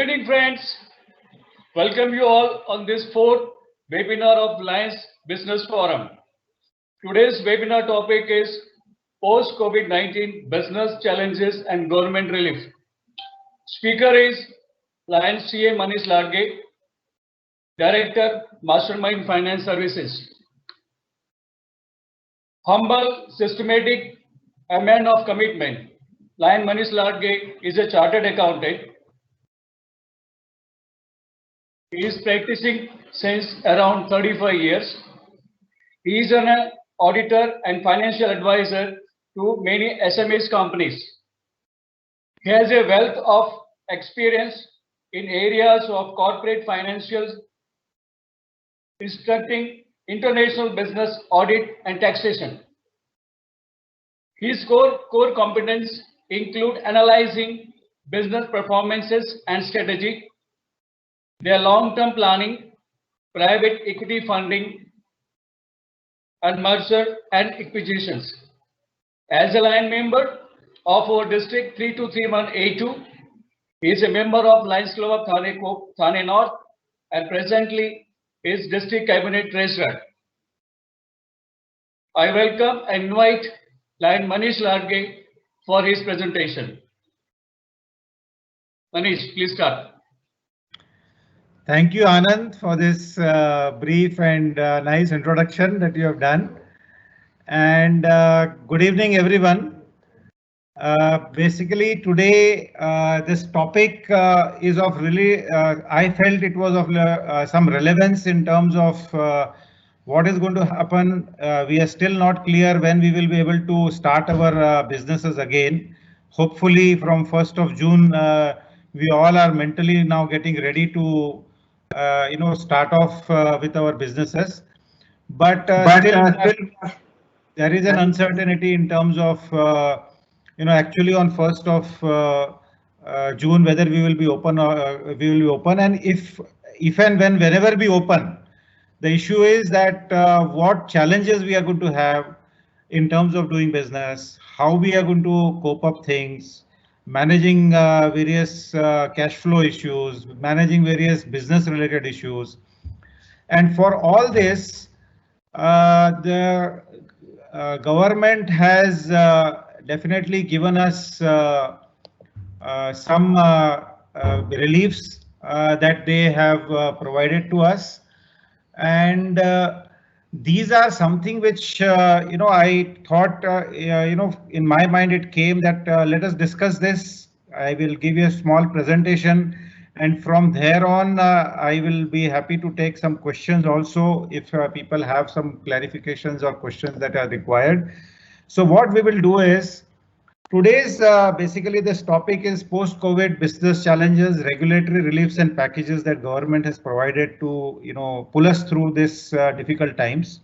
evening, friends. Welcome you all on this fourth webinar of Lions Business Forum. Today's webinar topic is Post-COVID-19 Business Challenges and Government Relief. Speaker is Lions CA Manish Ladge, Director, Mastermind Finance Services. Humble, systematic, a man of commitment. Lion Manish Ladge is a chartered accountant. He is practicing since around 35 years. He is an auditor and financial advisor to many SMEs companies. He has a wealth of experience in areas of corporate financials, instructing international business audit and taxation. His core competence include analyzing business performances and strategy, their long-term planning, private equity funding, and merger and acquisitions. As a line member of our district 3231A2, he is a member of Lions Club of Thane North and presently is district cabinet treasurer. I welcome and invite Lion Manish Ladge for his presentation. Manish, please start. Thank you, Anand, for this brief and nice introduction that you have done. And good evening, everyone. Basically, today this topic is of really, I felt it was of some relevance in terms of what is going to happen. We are still not clear when we will be able to start our businesses again. Hopefully, from 1st of June, we all are mentally now getting ready to start off with our businesses, but still there is an uncertainty in terms of actually on 1st of June whether we will be open or we will be open, and if and whenever we open, the issue is that what challenges we are going to have in terms of doing business, how we are going to cope up things, managing various cash flow issues, managing various business related issues. And for all this, the government has definitely given us some reliefs that they have provided to us. And these are something which, I thought, in my mind it came that let us discuss this. I will give you a small presentation, and from there on, I will be happy to take some questions also if people have some clarifications or questions that are required. So what we will do is, today's basically this topic is post-COVID business challenges, regulatory reliefs and packages that government has provided to pull us through this difficult times.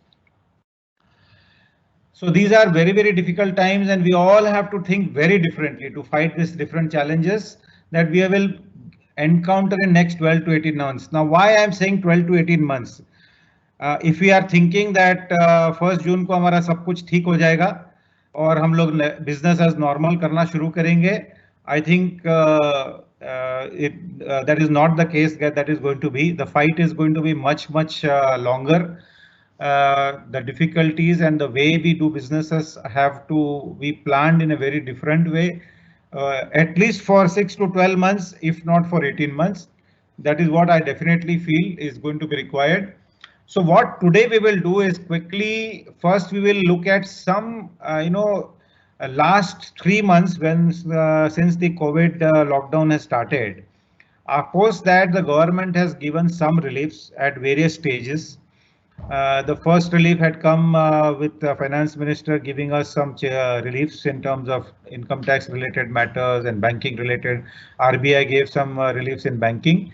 So these are very, very difficult times, and we all have to think very differently to fight these different challenges that we will encounter in next 12 to 18 months. Now, why I'm saying 12 to 18 months? If we are thinking that 1st June को हमारा सब कुछ ठीक हो जाएगा और हम लोग बिजनेस एज नॉर्मल करना शुरू करेंगे, I think that is not the case. That is going to be, the fight is going to be much longer. The difficulties and the way we do businesses have to be planned in a very different way, at least for 6 to 12 months, if not for 18 months. That is what I definitely feel is going to be required. So what today we will do is quickly, first we will look at some, last 3 months when since the COVID lockdown has started. Post that, the government has given some reliefs at various stages. The first relief had come with the finance minister giving us some reliefs in terms of income tax related matters and banking related. RBI gave some reliefs in banking.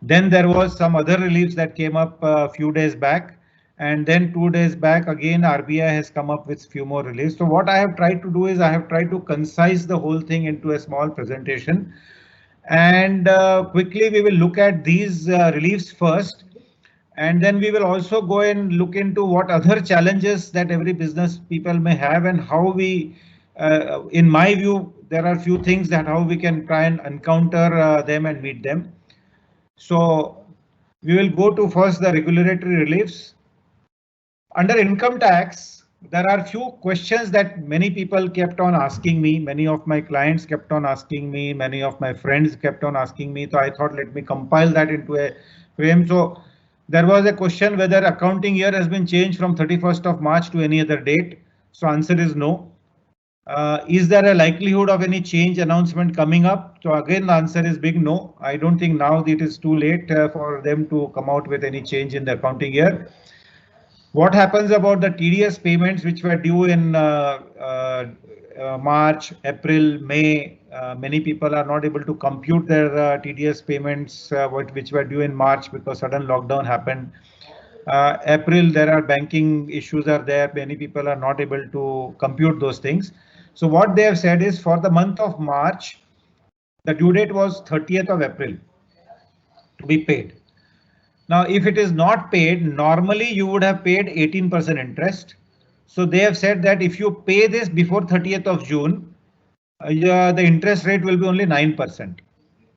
Then there was some other reliefs that came up a few days back, and then 2 days back again RBI has come up with few more reliefs. So what I have tried to do is I have tried to concise the whole thing into a small presentation, and quickly we will look at these reliefs first, and then we will also go and look into what other challenges that every business people may have and how we in my view, there are few things that how we can try and encounter them and meet them. So we will go to first the regulatory reliefs. Under income tax, there are few questions that many people kept on asking me. Many of my clients kept on asking me. Many of my friends kept on asking me. So I thought, let me compile that into a frame. So there was a question whether accounting year has been changed from 31st of March to any other date. So answer is no. Is there a likelihood of any change announcement coming up? So again, the answer is big no. I don't think now it is too late for them to come out with any change in the accounting year. What happens about the TDS payments which were due in March, April, May? Many people are not able to compute their TDS payments which were due in March because sudden lockdown happened. April, there are banking issues are there. Many people are not able to compute those things. So what they have said is for the month of March, the due date was 30th of April to be paid. Now, if it is not paid, normally you would have paid 18% interest. So they have said that if you pay this before 30th of June, the interest rate will be only 9%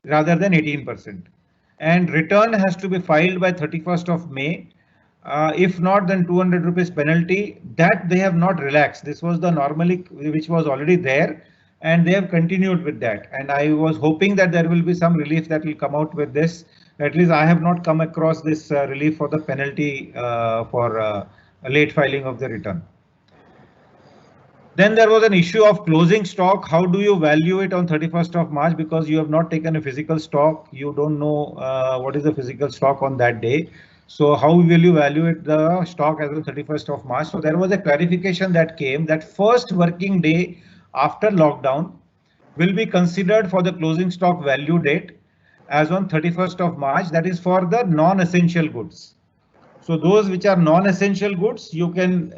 rather than 18%. And return has to be filed by 31st of May. If not, then 200 rupees penalty. That they have not relaxed. This was the normally which was already there, and they have continued with that. And I was hoping that there will be some relief that will come out with this. At least I have not come across this relief for the penalty for late filing of the return. Then there was an issue of closing stock. How do you value it on 31st of March? Because you have not taken a physical stock. You don't know what is the physical stock on that day. So how will you evaluate the stock as of 31st of March? So there was a clarification that came that first working day after lockdown will be considered for the closing stock value date as on 31st of March. That is for the non-essential goods. So those which are non-essential goods, you can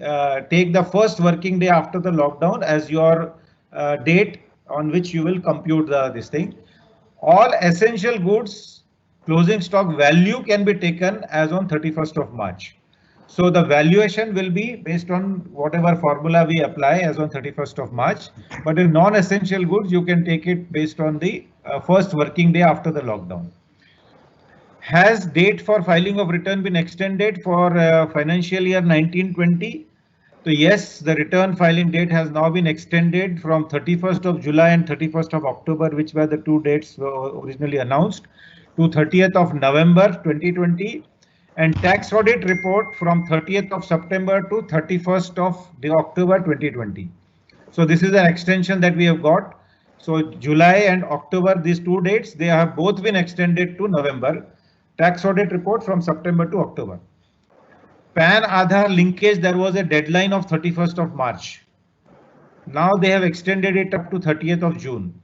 take the first working day after the lockdown as your date on which you will compute this thing. All essential goods closing stock value can be taken as on 31st of March. So the valuation will be based on whatever formula we apply as on 31st of March. But in non-essential goods, you can take it based on the first working day after the lockdown. Has date for filing of return been extended for financial year 1920? So yes, the return filing date has now been extended from 31st of July and 31st of October, which were the two dates originally announced, to 30th of November 2020, and tax audit report from 30th of September to 31st of October 2020. So this is an extension that we have got. So July and October, these two dates, they have both been extended to November. Tax audit report from September to October. PAN Aadhaar linkage, there was a deadline of 31st of March. Now they have extended it up to 30th of June.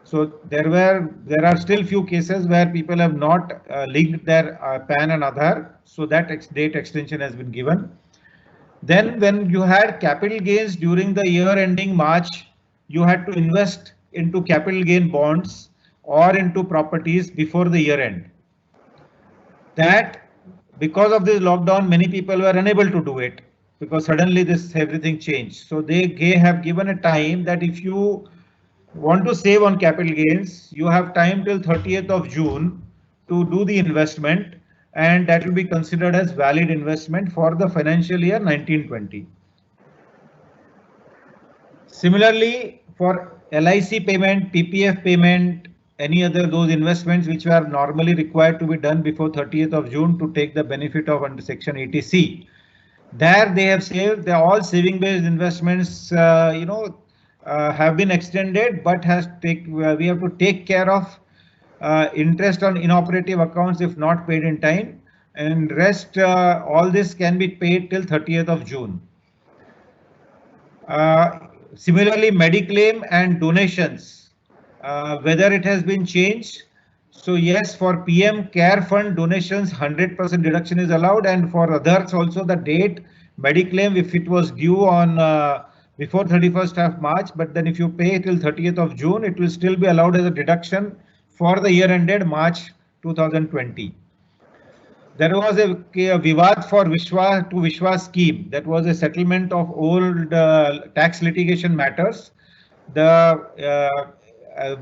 So there are still few cases where people have not linked their PAN and Aadhaar. So that date extension has been given. Then when you had capital gains during the year ending March, you had to invest into capital gain bonds or into properties before the year end. That because of this lockdown, many people were unable to do it because suddenly everything changed. So they have given a time that if you want to save on capital gains, you have time till 30th of June to do the investment, and that will be considered as valid investment for the financial year 1920. Similarly, for LIC payment, PPF payment, any other those investments which were normally required to be done before 30th of June to take the benefit of under section 80C. There they have saved, all saving based investments, have been extended, but we have to take care of interest on inoperative accounts if not paid in time, and rest all this can be paid till 30th of June. Similarly, Mediclaim and donations, whether it has been changed. So yes, for PM Care Fund donations, 100% deduction is allowed, and for others also the date Mediclaim, if it was due on before 31st of March, but then if you pay till 30th of June, it will still be allowed as a deduction for the year ended March 2020. There was a Vivad for Vishwas to Vishwas scheme. That was a settlement of old tax litigation matters.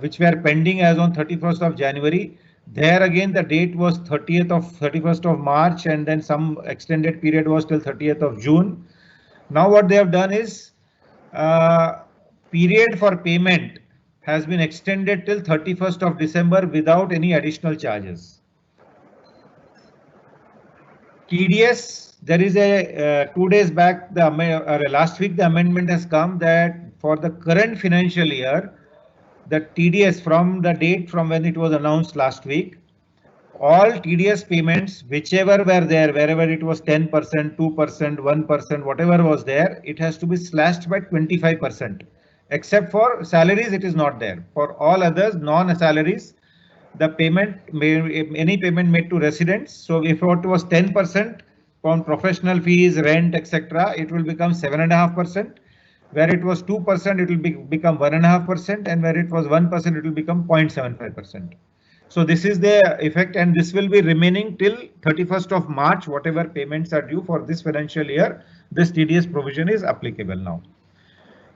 which were pending as on 31st of January. There again, the date was 31st of March, and then some extended period was till 30th of June. Now what they have done is period for payment has been extended till 31st of December without any additional charges. TDS, there is a 2 days back, last week, the amendment has come that for the current financial year, the TDS from the date from when it was announced last week, all TDS payments, whichever were there, wherever it was 10%, 2%, 1%, whatever was there, it has to be slashed by 25%. Except for salaries, it is not there. For all others, non-salaries, the payment, any payment made to residents. So if it was 10% on professional fees, rent, etc., it will become 7.5%. Where it was 2%, it will become 1.5%, and where it was 1%, it will become 0.75%. So this is the effect, and this will be remaining till 31st of March. Whatever payments are due for this financial year, this TDS provision is applicable now.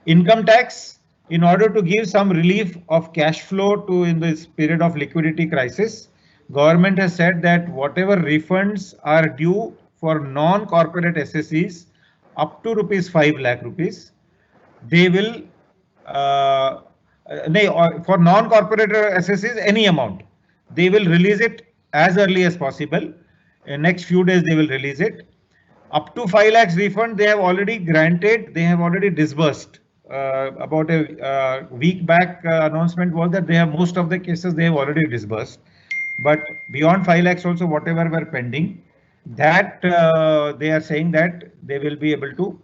Income tax, in order to give some relief of cash flow to in this period of liquidity crisis, government has said that whatever refunds are due for non-corporate SSEs up to ₹5 lakh, they will for non-corporate SSEs any amount, they will release it as early as possible. In next few days they will release it. Up to 5 lakhs refund they have already granted, they have already disbursed. About a week back announcement was that they have most of the cases they have already disbursed. But beyond 5 lakhs also, whatever were pending, that they are saying that they will be able to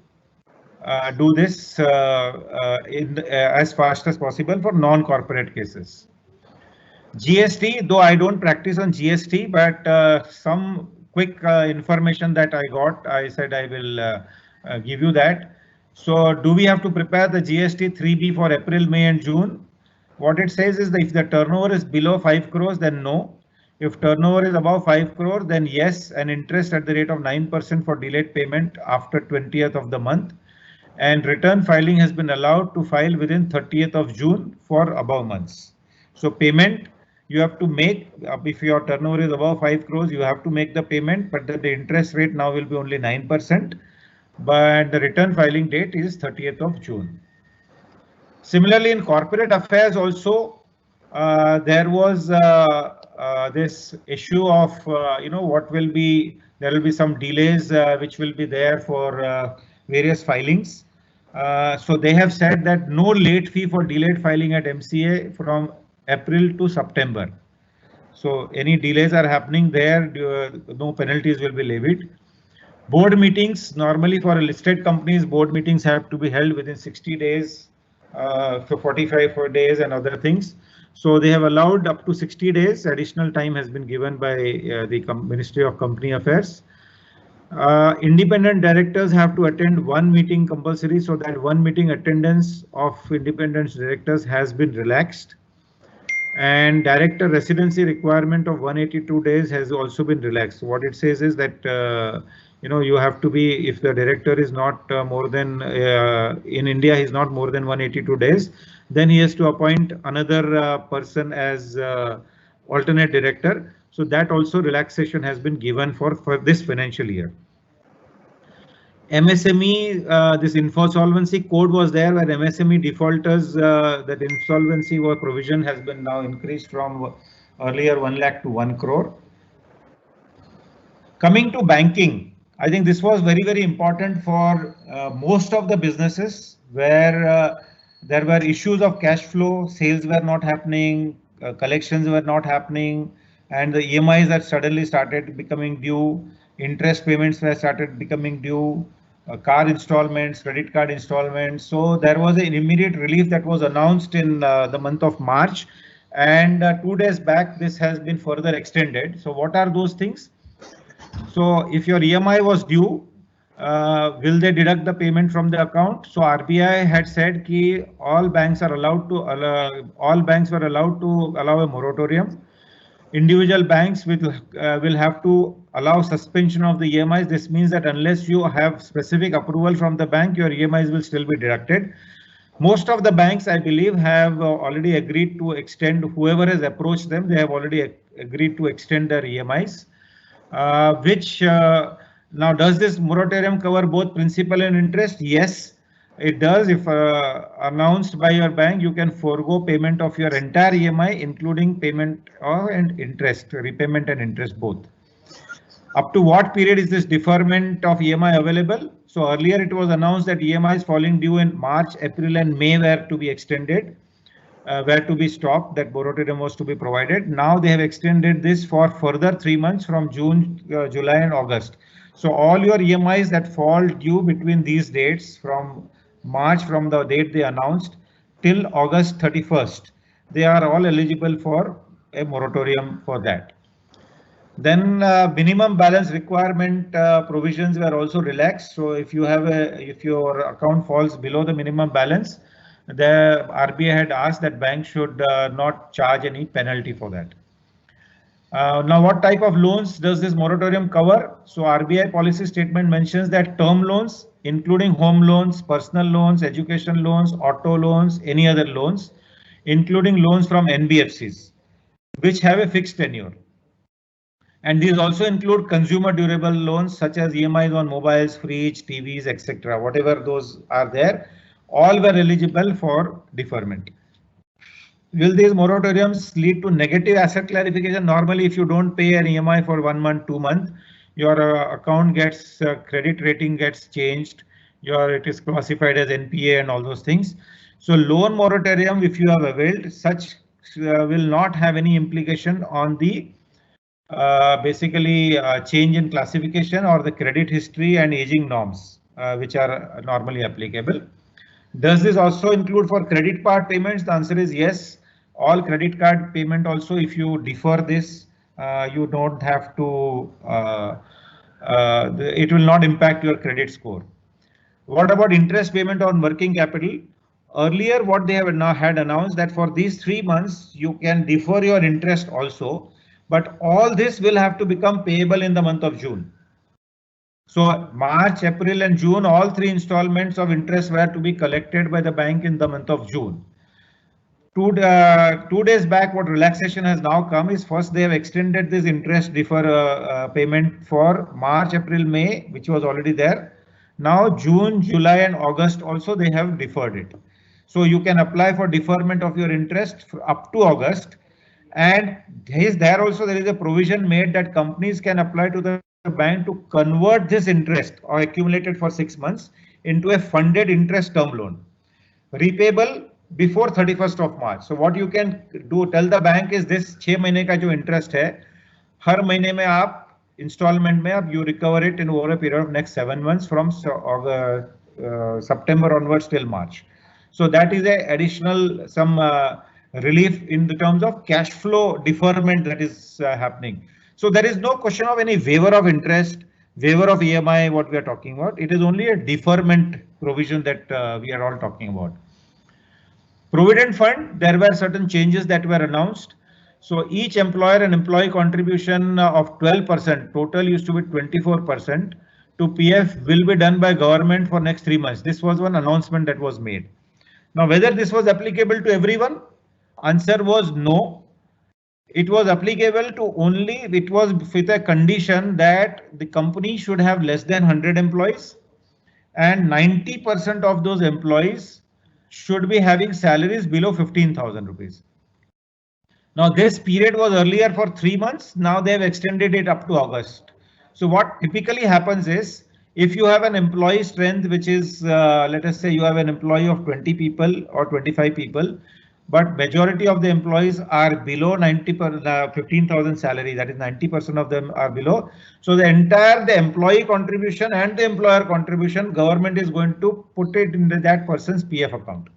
do this as fast as possible for non-corporate cases. GST, though I don't practice on GST, but some quick information that I got, I said I will give you that. So do we have to prepare the GST 3B for April, May and June? What it says is that if the turnover is below 5 crores, then no. If turnover is above 5 crores, then yes, and interest at the rate of 9% for delayed payment after 20th of the month. And return filing has been allowed to file within 30th of June for above months. So payment you have to make, if your turnover is above 5 crores, you have to make the payment, but the interest rate now will be only 9%. But the return filing date is 30th of June. Similarly, in corporate affairs also, there was this issue of, what will be, there will be some delays which will be there for various filings. So they have said that no late fee for delayed filing at MCA from April to September. So any delays are happening there, no penalties will be levied. Board meetings, normally for listed companies, board meetings have to be held within 60 days, for 45 days and other things. So they have allowed up to 60 days. Additional time has been given by the Ministry of Company Affairs. Independent directors have to attend one meeting compulsory, so that one meeting attendance of independent directors has been relaxed. And director residency requirement of 182 days has also been relaxed. What it says is that you have to be, if the director is not more than in India, he's not more than 182 days, then he has to appoint another person as alternate director. So that also relaxation has been given for this financial year. MSME, this insolvency code was there where MSME defaulters, that insolvency or provision has been now increased from earlier 1 lakh to 1 crore. Coming to banking, I think this was very, very important for most of the businesses where there were issues of cash flow, sales were not happening, collections were not happening, and the EMIs that suddenly started becoming due, interest payments were started becoming due, car installments, credit card installments. So there was an immediate relief that was announced in the month of March, and 2 days back this has been further extended. So what are those things? So if your EMI was due, will they deduct the payment from the account? So RBI had said that all banks were allowed to allow a moratorium. Individual banks will have to allow suspension of the EMIs. This means that unless you have specific approval from the bank, your EMIs will still be deducted. Most of the banks, I believe, have already agreed to extend, whoever has approached them, they have already agreed to extend their EMIs, which now does this moratorium cover both principal and interest? Yes, it does. If announced by your bank, you can forego payment of your entire EMI, including payment and interest, repayment and interest both. Up to what period is this deferment of EMI available? So earlier it was announced that EMIs falling due in March, April and May were to be extended, were to be stopped, that moratorium was to be provided. Now they have extended this for further 3 months from June, July and August. So all your EMIs that fall due between these dates from March, from the date they announced, till August 31st, they are all eligible for a moratorium for that. Then minimum balance requirement provisions were also relaxed. So if you have if your account falls below the minimum balance, the RBI had asked that banks should not charge any penalty for that. Now, what type of loans does this moratorium cover? So RBI policy statement mentions that term loans, including home loans, personal loans, education loans, auto loans, any other loans, including loans from NBFCs, which have a fixed tenure. And these also include consumer durable loans such as EMIs on mobiles, fridge, TVs, etc. Whatever those are there, all were eligible for deferment. Will these moratoriums lead to negative asset clarification? Normally, if you don't pay an EMI for 1 month, 2 months, your account gets credit rating gets changed. It is classified as NPA and all those things. So loan moratorium, if you have availed, such will not have any implication on the basically change in classification or the credit history and aging norms, which are normally applicable. Does this also include for credit card payments? The answer is yes. All credit card payment also, if you defer this, you don't have to, it will not impact your credit score. What about interest payment on working capital? Earlier, what they have now had announced that for these 3 months, you can defer your interest also, but all this will have to become payable in the month of June. So March, April and June, all 3 installments of interest were to be collected by the bank in the month of June. 2 days back, what relaxation has now come is first they have extended this interest defer payment for March, April, May, which was already there. Now June, July and August also they have deferred it. So you can apply for deferment of your interest up to August. And there also there is a provision made that companies can apply to the bank to convert this interest or accumulated for 6 months into a funded interest term loan, repayable before 31st of March. So what you can do, tell the bank is this 6 महीने का जो interest है, हर महीने में आप installment में आप you recover it in over a period of next 7 months from September onwards till March. So that is a additional some relief in the terms of cash flow deferment that is happening. So there is no question of any waiver of interest, waiver of EMI, what we are talking about. It is only a deferment provision that we are all talking about. Provident fund, there were certain changes that were announced. So each employer and employee contribution of 12%, total used to be 24% to PF will be done by government for next 3 months. This was one announcement that was made. Now, whether this was applicable to everyone, answer was no. It was applicable to only, it was with a condition that the company should have less than 100 employees and 90% of those employees should be having salaries below 15,000 rupees. Now this period was earlier for 3 months. Now they have extended it up to August. So what typically happens is if you have an employee strength, which is let us say you have an employee of 20 people or 25 people, but majority of the employees are below 15,000 salary, that is 90% of them are below. So the entire the employee contribution and the employer contribution, government is going to put it into that person's PF account.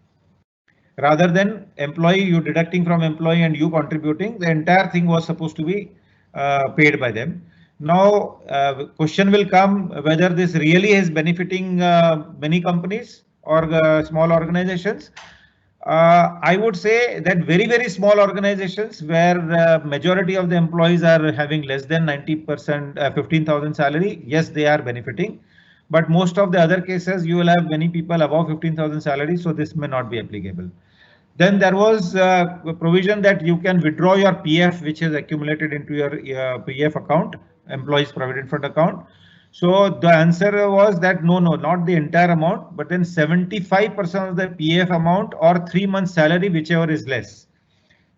Rather than employee, you deducting from employee and you contributing, the entire thing was supposed to be paid by them. Now, question will come whether this really is benefiting many companies or small organizations. I would say that very small organizations where majority of the employees are having less than 90%, 15,000 salary, yes, they are benefiting. But most of the other cases, you will have many people above 15,000 salary, so this may not be applicable. Then there was a provision that you can withdraw your PF, which is accumulated into your PF account, Employees Provident Fund account. So the answer was that no, not the entire amount, but then 75% of the PF amount or 3 months salary, whichever is less.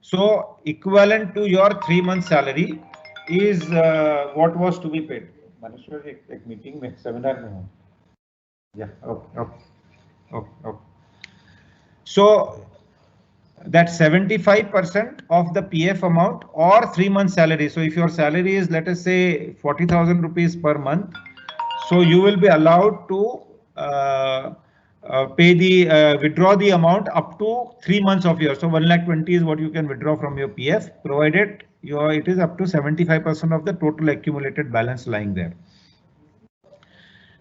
So equivalent to your 3 months salary is what was to be paid. Meeting में seminar में हूँ. Yeah. Okay. So that 75% of the PF amount or 3 months salary. So if your salary is, let us say, 40,000 rupees per month, so you will be allowed to pay the withdraw the amount up to 3 months of yours. So 1,20,000 is what you can withdraw from your PF, provided it is up to 75% of the total accumulated balance lying there.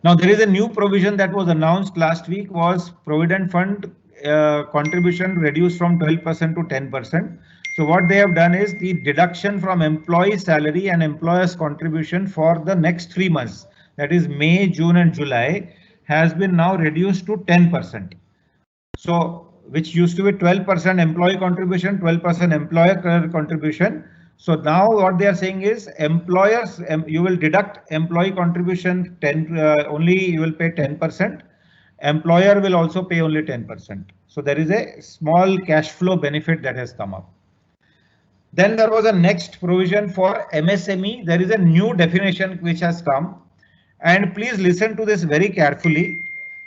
Now there is a new provision that was announced last week, was Provident Fund contribution reduced from 12% to 10%. So what they have done is the deduction from employee salary and employer's contribution for the next 3 months, that is May, June and July, has been now reduced to 10%. So which used to be 12% employee contribution, 12% employer contribution. So now what they are saying is employers, you will deduct employee contribution only you will pay 10%. Employer will also pay only 10%. So there is a small cash flow benefit that has come up. Then there was a next provision for MSME. There is a new definition which has come, and please listen to this very carefully.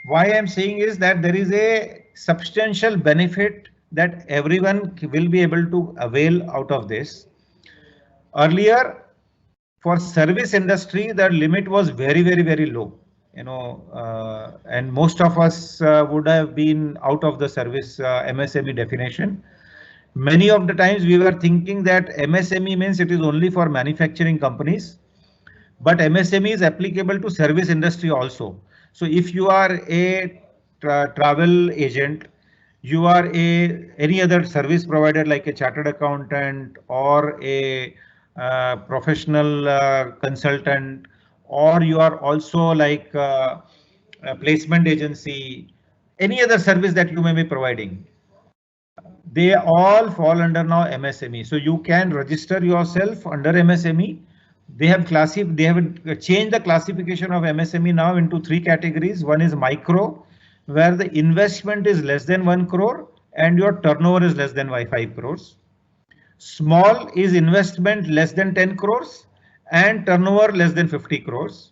Why I am saying is that there is a substantial benefit that everyone will be able to avail out of this. Earlier, for service industry, the limit was very low. And most of us would have been out of the service MSME definition. Many of the times we were thinking that MSME means it is only for manufacturing companies, but MSME is applicable to service industry also. So if you are a travel agent, you are any other service provider like a chartered accountant or a professional consultant, or you are also like a placement agency, any other service that you may be providing, they all fall under now MSME. So you can register yourself under MSME. They have changed the classification of MSME now into 3 categories. One is micro, where the investment is less than 1 crore and your turnover is less than 5 crores. Small is investment less than 10 crores and turnover less than 50 crores.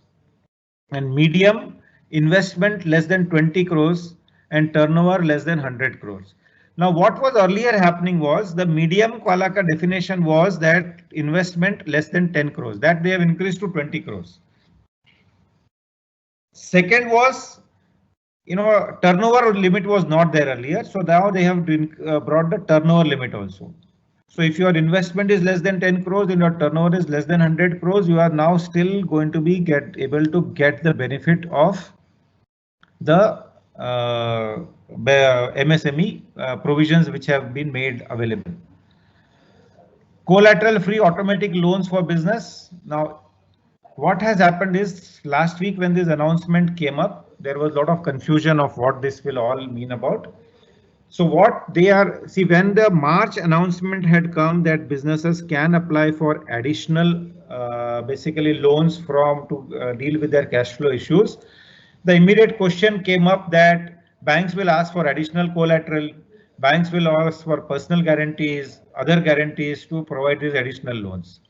And medium, investment less than 20 crores and turnover less than 100 crores. Now what was earlier happening was the medium Qualaka definition was that investment less than 10 crores, that they have increased to 20 crores. Second was, turnover limit was not there earlier. So now they have brought the turnover limit also. So if your investment is less than 10 crores and your turnover is less than 100 crores, you are now still going to be able to get the benefit of the MSME provisions which have been made available. Collateral free automatic loans for business. Now, what has happened is last week when this announcement came up, there was a lot of confusion of what this will all mean about. So what they are, see, when the March announcement had come that businesses can apply for additional basically loans to deal with their cash flow issues, the immediate question came up that banks will ask for additional collateral, banks will ask for personal guarantees, other guarantees to provide these additional loans.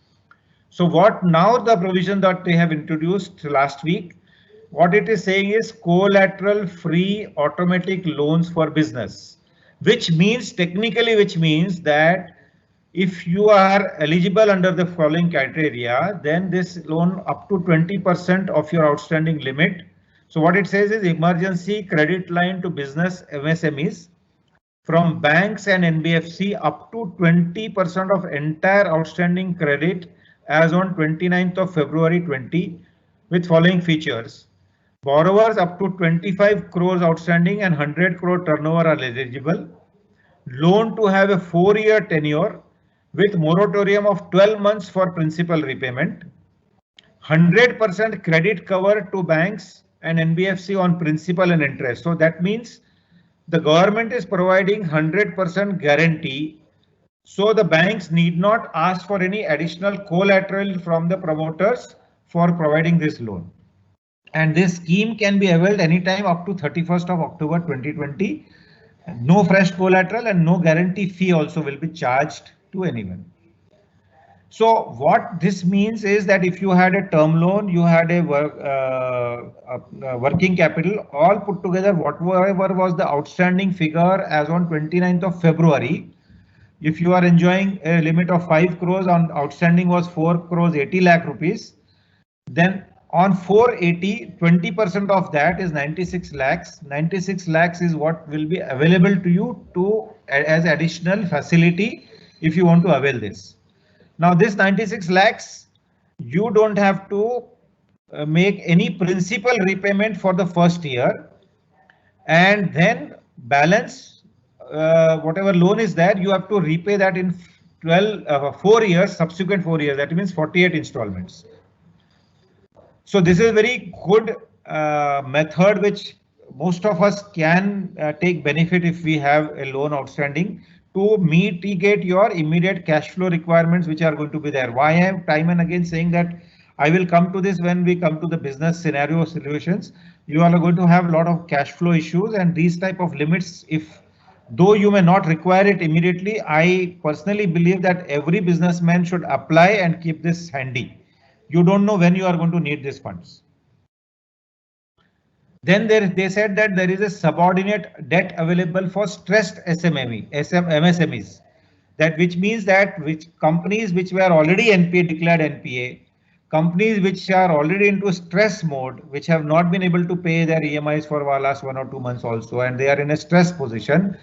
So what now the provision that they have introduced last week, what it is saying is collateral free automatic loans for business, which means that if you are eligible under the following criteria, then this loan up to 20% of your outstanding limit. So what it says is emergency credit line to business MSMEs from banks and NBFC up to 20% of entire outstanding credit as on 29th of February 20 with following features. Borrowers up to 25 crores outstanding and 100 crore turnover are eligible. Loan to have a 4-year tenure with moratorium of 12 months for principal repayment. 100% credit cover to banks and NBFC on principal and interest. So that means the government is providing 100% guarantee. So the banks need not ask for any additional collateral from the promoters for providing this loan. And this scheme can be availed anytime up to 31st of October 2020. No fresh collateral and no guarantee fee also will be charged to anyone. So what this means is that if you had a term loan, you had a working capital, all put together, whatever was the outstanding figure as on 29th of February, if you are enjoying a limit of 5 crores on outstanding was 4 crores 80 lakh rupees, then on 480, 20% of that is 96 lakhs. 96 lakhs is what will be available to you to as additional facility if you want to avail this. Now this 96 lakhs, you don't have to make any principal repayment for the first year, and then balance whatever loan is there, you have to repay that in 4 years, subsequent 4 years, that means 48 installments. So this is a very good method which most of us can take benefit if we have a loan outstanding, to mitigate your immediate cash flow requirements which are going to be there. Why I am time and again saying that I will come to this when we come to the business scenario solutions. You are going to have a lot of cash flow issues, and these type of limits, if though you may not require it immediately, I personally believe that every businessman should apply and keep this handy. You don't know when you are going to need these funds. Then they said that there is a subordinate debt available for stressed MSMEs. That which means that which companies which were already NPA declared NPA, companies which are already into stress mode, which have not been able to pay their EMIs for the last 1 or 2 months also, and they are in a stress position,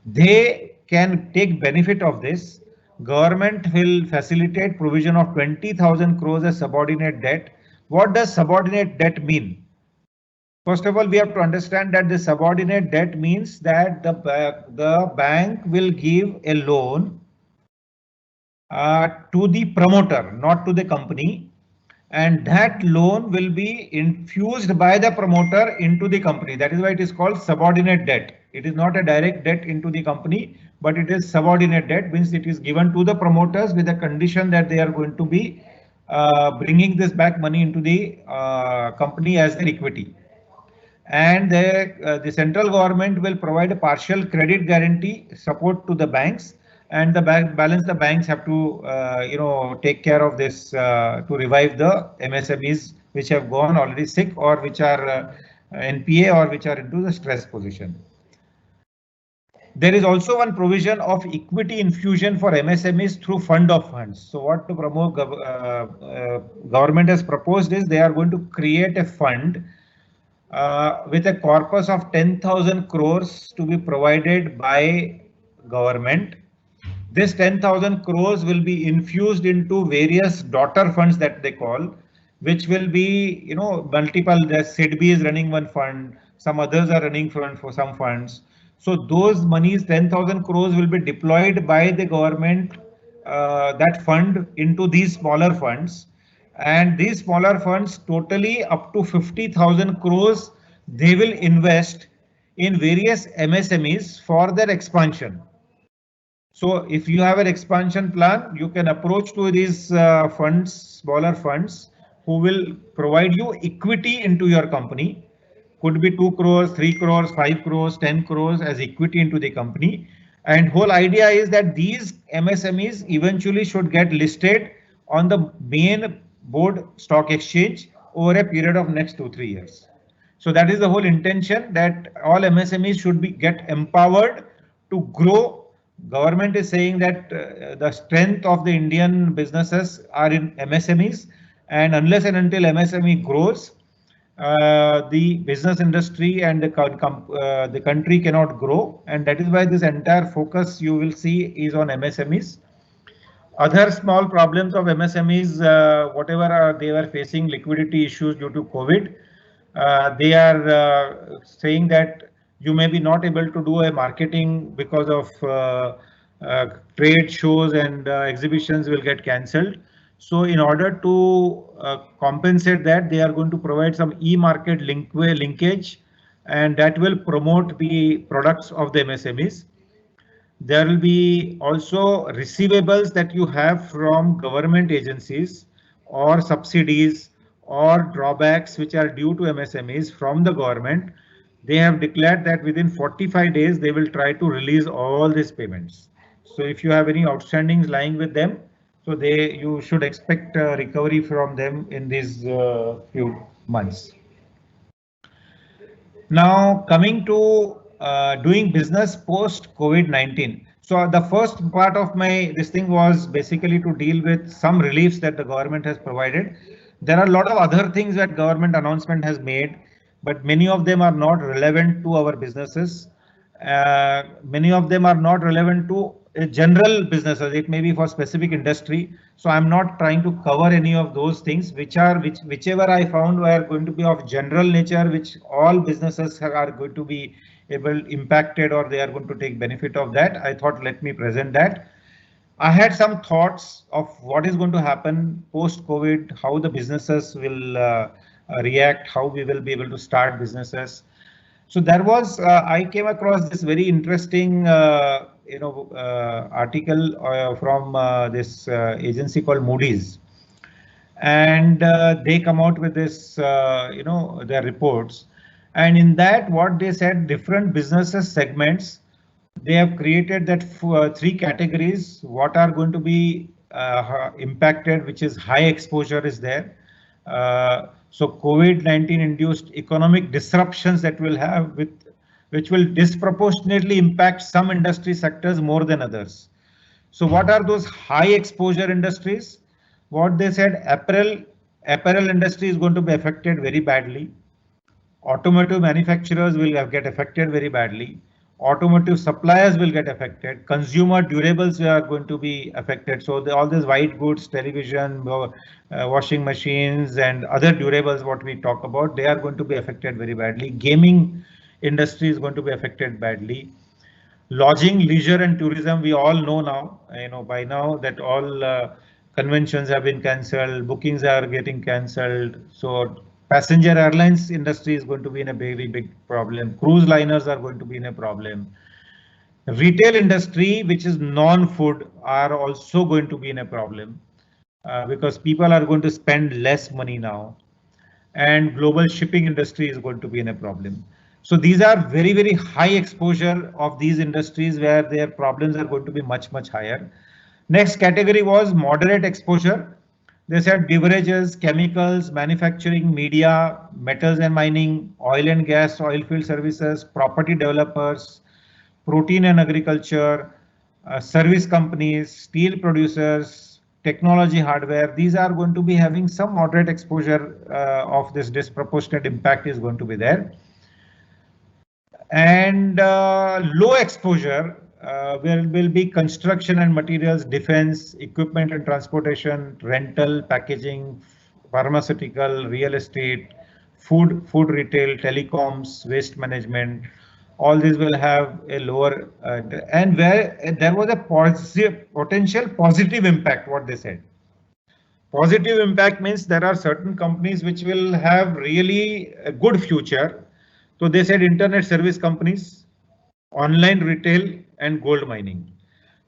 they can take benefit of this. Government will facilitate provision of 20,000 crores as subordinate debt. What does subordinate debt mean? First of all, we have to understand that the subordinate debt means that the bank will give a loan to the promoter, not to the company, and that loan will be infused by the promoter into the company. That is why it is called subordinate debt. It is not a direct debt into the company, but it is subordinate debt, means it is given to the promoters with the condition that they are going to be bringing this back money into the company as their equity. And the central government will provide a partial credit guarantee support to the banks, and the balance the banks have to take care of this to revive the MSMEs which have gone already sick, or which are NPA, or which are into the stress position. There is also one provision of equity infusion for MSMEs through fund of funds. So what the government has proposed is they are going to create a fund with a corpus of 10,000 crores to be provided by government. This 10,000 crores will be infused into various daughter funds that they call, which will be, multiple. The SIDBI is running one fund, some others are running for some funds. So those monies, 10,000 crores, will be deployed by the government, that fund, into these smaller funds. And these smaller funds, totally up to 50,000 crores, they will invest in various MSMEs for their expansion. So if you have an expansion plan, you can approach to these funds, smaller funds, who will provide you equity into your company. Could be 2 crores, 3 crores, 5 crores, 10 crores as equity into the company. And whole idea is that these MSMEs eventually should get listed on the main board stock exchange over a period of next 2-3 years. So that is the whole intention, that all MSMEs should get empowered to grow. Government is saying that the strength of the Indian businesses are in MSMEs, and unless and until MSME grows, the business industry and the country cannot grow, and that is why this entire focus you will see is on MSMEs. Other small problems of MSMEs, whatever they were facing liquidity issues due to COVID, they are saying that you may be not able to do a marketing because of trade shows and exhibitions will get cancelled. So in order to compensate that, they are going to provide some e-market linkage, and that will promote the products of the MSMEs. There will be also receivables that you have from government agencies or subsidies or drawbacks which are due to MSMEs from the government. They have declared that within 45 days they will try to release all these payments. So if you have any outstandings lying with them, so you should expect recovery from them in these few months. Now coming to doing business post COVID-19. So the first part of this thing was basically to deal with some reliefs that the government has provided. There are a lot of other things that government announcement has made, but many of them are not relevant to our businesses. Many of them are not relevant to general businesses. It may be for specific industry. So I'm not trying to cover any of those things, whichever I found were going to be of general nature, which all businesses are going to be impacted, or they are going to take benefit of that. I thought, let me present that. I had some thoughts of what is going to happen post COVID, how the businesses will react, how we will be able to start businesses. So there was, I came across this very interesting, article from this agency called Moody's, and they come out with this, their reports, and in that, what they said, different businesses segments, they have created that three categories. What are going to be impacted, which is high exposure is there. So COVID-19 induced economic disruptions that will have which will disproportionately impact some industry sectors more than others. So what are those high exposure industries? What they said, apparel industry is going to be affected very badly. Automotive manufacturers will get affected very badly. Automotive suppliers will get affected. Consumer durables are going to be affected. So all these white goods, television, washing machines, and other durables, what we talk about, they are going to be affected very badly. Gaming industry is going to be affected badly. Lodging, leisure, and tourism, we all know now, by now that all conventions have been cancelled, bookings are getting cancelled. So passenger airlines industry is going to be in a very big problem. Cruise liners are going to be in a problem. Retail industry, which is non-food, are also going to be in a problem because people are going to spend less money now. And global shipping industry is going to be in a problem. So these are very, very high exposure of these industries where their problems are going to be much, much higher. Next category was moderate exposure. They said beverages, chemicals, manufacturing, media, metals and mining, oil and gas, oil field services, property developers, protein and agriculture, service companies, steel producers, technology hardware. These are going to be having some moderate exposure of this disproportionate impact is going to be there. And low exposure will be construction and materials, defense, equipment and transportation, rental, packaging, pharmaceutical, real estate, food retail, telecoms, waste management. All these will have a lower and where there was a potential positive impact, what they said. Positive impact means there are certain companies which will have really a good future. So they said internet service companies, online retail, and gold mining.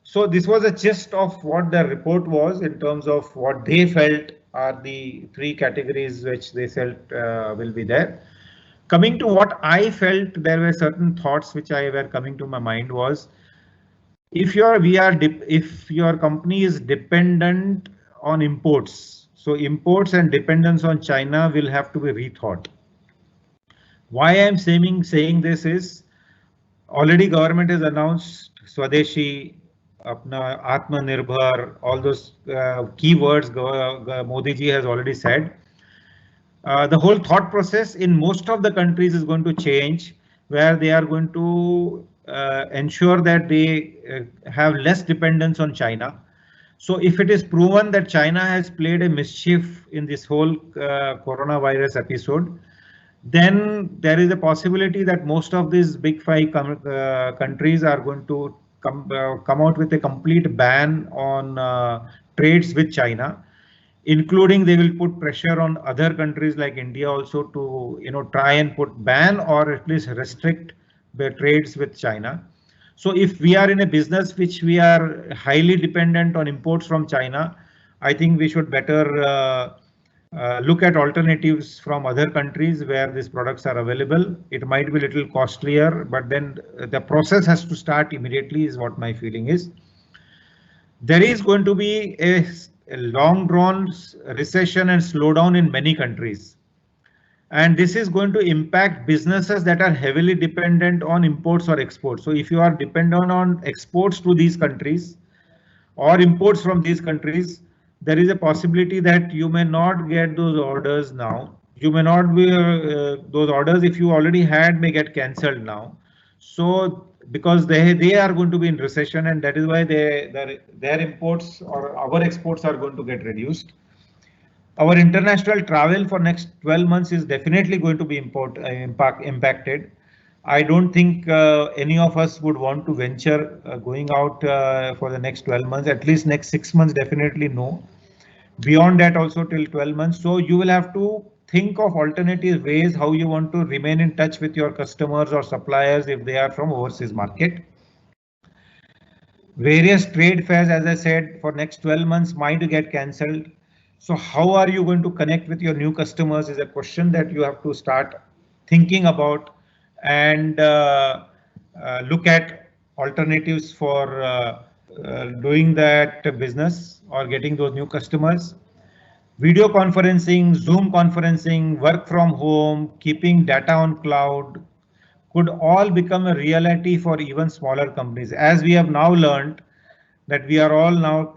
So this was a gist of what the report was in terms of what they felt are the three categories which they felt will be there. Coming to what I felt, there were certain thoughts which were coming to my mind was, if your company is dependent on imports, so imports and dependence on China will have to be rethought. Why I'm saying this is, already government has announced Swadeshi, Apna Atmanirbhar, all those keywords Modi ji has already said. The whole thought process in most of the countries is going to change, where they are going to ensure that they have less dependence on China. So if it is proven that China has played a mischief in this whole coronavirus episode, then there is a possibility that most of these big five countries are going to come out with a complete ban on trades with China. including they will put pressure on other countries like India also to, try and put ban or at least restrict the trades with China. So if we are in a business which we are highly dependent on imports from China, I think we should better look at alternatives from other countries where these products are available. It might be a little costlier, but then the process has to start immediately is what my feeling is. There is going to be a long drawn recession and slowdown in many countries. And this is going to impact businesses that are heavily dependent on imports or exports. So if you are dependent on exports to these countries or imports from these countries, there is a possibility that you may not get those orders now. You may not be, those orders if you already had may get cancelled now. So because they are going to be in recession, and that is why their imports or our exports are going to get reduced. Our international travel for next 12 months is definitely going to be impacted. I don't think any of us would want to venture going out for the next 12 months, at least next 6 months, definitely no. Beyond that also till 12 months. So you will have to think of alternative ways how you want to remain in touch with your customers or suppliers if they are from overseas market. Various trade fairs, as I said, for next 12 months might get cancelled. So how are you going to connect with your new customers is a question that you have to start thinking about and look at alternatives for doing that business or getting those new customers. Video conferencing, Zoom conferencing, work from home, keeping data on cloud could all become a reality for even smaller companies. As we have now learned that we are all now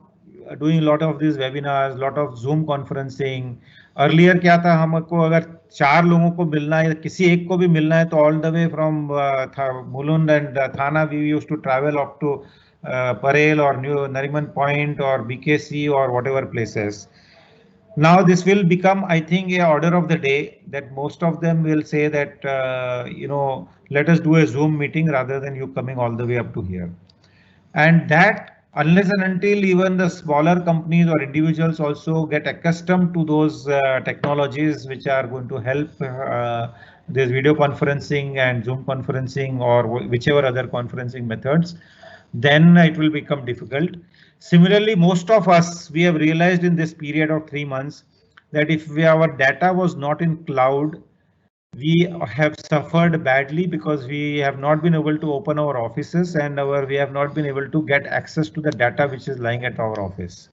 doing a lot of these webinars, lot of Zoom conferencing. Earlier क्या था, हमको अगर 4 लोगों को मिलना है, किसी एक को भी मिलना है तो all the way from Mulund and Thana we used to travel up to Parel or New Nariman Point or BKC or whatever places. Now this will become, I think, a order of the day that most of them will say that, let us do a Zoom meeting rather than you coming all the way up to here. And that unless and until even the smaller companies or individuals also get accustomed to those technologies which are going to help this video conferencing and Zoom conferencing or whichever other conferencing methods, then it will become difficult. Similarly, most of us, we have realized in this period of 3 months that if our data was not in cloud, we have suffered badly because we have not been able to open our offices and we have not been able to get access to the data which is lying at our office.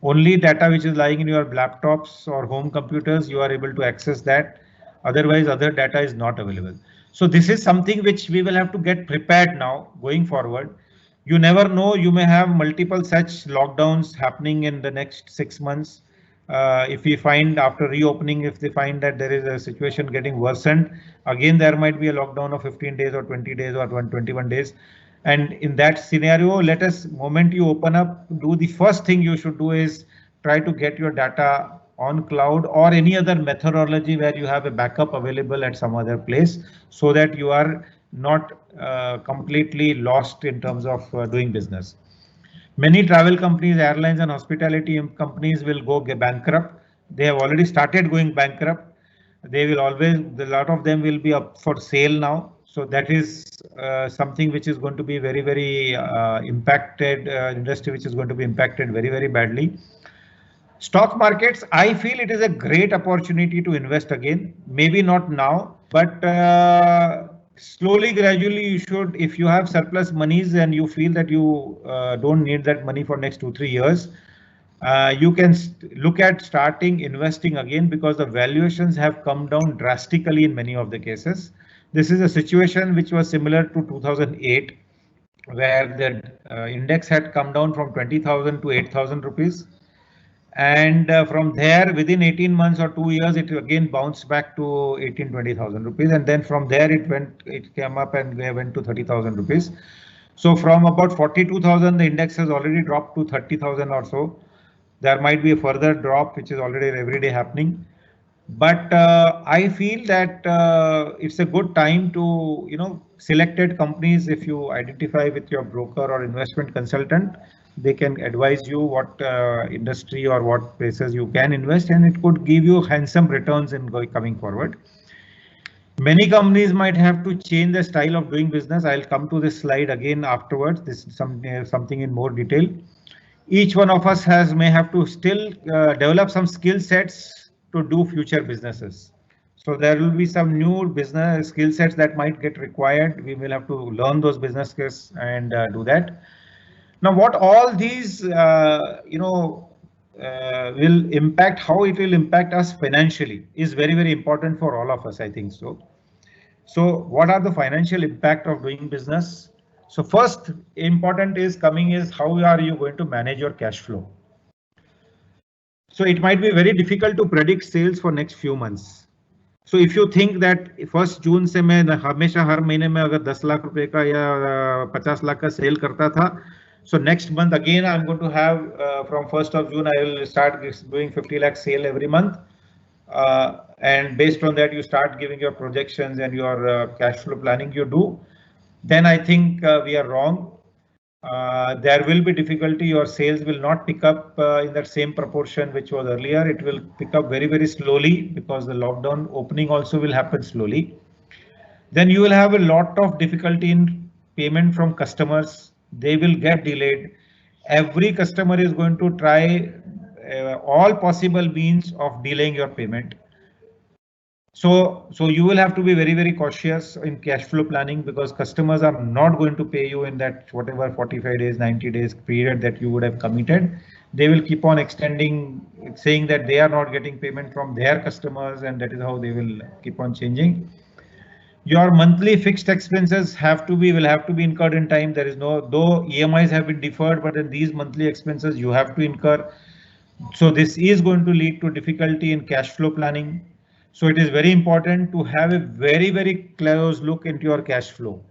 Only data which is lying in your laptops or home computers, you are able to access that. Otherwise, other data is not available. So this is something which we will have to get prepared now going forward. You never know, you may have multiple such lockdowns happening in the next 6 months. If we find after reopening, if they find that there is a situation getting worsened, again there might be a lockdown of 15 days or 20 days or 21 days. And in that scenario, let us, moment you open up, do the first thing you should do is try to get your data on cloud or any other methodology where you have a backup available at some other place so that you are not completely lost in terms of doing business. Many travel companies, airlines and hospitality companies will go bankrupt. They have already started going bankrupt. They will always, a lot of them will be up for sale now. So that is something which is going to be very, very impacted, industry which is going to be impacted very, very badly. Stock markets, I feel it is a great opportunity to invest again. Maybe not now, but slowly, gradually, you should, if you have surplus monies and you feel that you don't need that money for next 2-3 years, you can look at starting investing again because the valuations have come down drastically in many of the cases. This is a situation which was similar to 2008, where the index had come down from 20,000 to 8,000 rupees. And from there, within 18 months or 2 years, it again bounced back to 18,000-20,000 rupees. And then from there, it came up and went to 30,000 rupees. So from about 42,000, the index has already dropped to 30,000 or so. There might be a further drop, which is already every day happening. But I feel that it's a good time to, selected companies, if you identify with your broker or investment consultant, they can advise you what industry or what places you can invest, and it could give you handsome returns in coming forward. Many companies might have to change the style of doing business. I'll come to this slide again afterwards. This is something in more detail. Each one of us may have to still develop some skill sets to do future businesses. So there will be some new business skill sets that might get required. We will have to learn those business skills and do that. Now, what all these, will impact, how it will impact us financially is very, very important for all of us, I think so. So what are the financial impact of doing business? So first important is how are you going to manage your cash flow? So it might be very difficult to predict sales for next few months. So if you think that 1st June से मैं हमेशा हर महीने में अगर 10 लाख रुपए का या 50 लाख का सेल करता था, so next month again I'm going to have from 1st of June I will start doing 50 lakh sale every month, and based on that you start giving your projections and your cash flow planning you do, then I think we are wrong. There will be difficulty. Your sales will not pick up in that same proportion which was earlier. It will pick up very, very slowly because the lockdown opening also will happen slowly. Then you will have a lot of difficulty in payment from customers. They will get delayed. Every customer is going to try all possible means of delaying your payment. So you will have to be very, very cautious in cash flow planning because customers are not going to pay you in that whatever 45 days, 90 days period that you would have committed. They will keep on extending, saying that they are not getting payment from their customers, and that is how they will keep on changing. Your monthly fixed expenses will have to be incurred in time. There is though EMIs have been deferred, but in these monthly expenses you have to incur. So this is going to lead to difficulty in cash flow planning. So it is very important to have a very, very close look into your cash flow.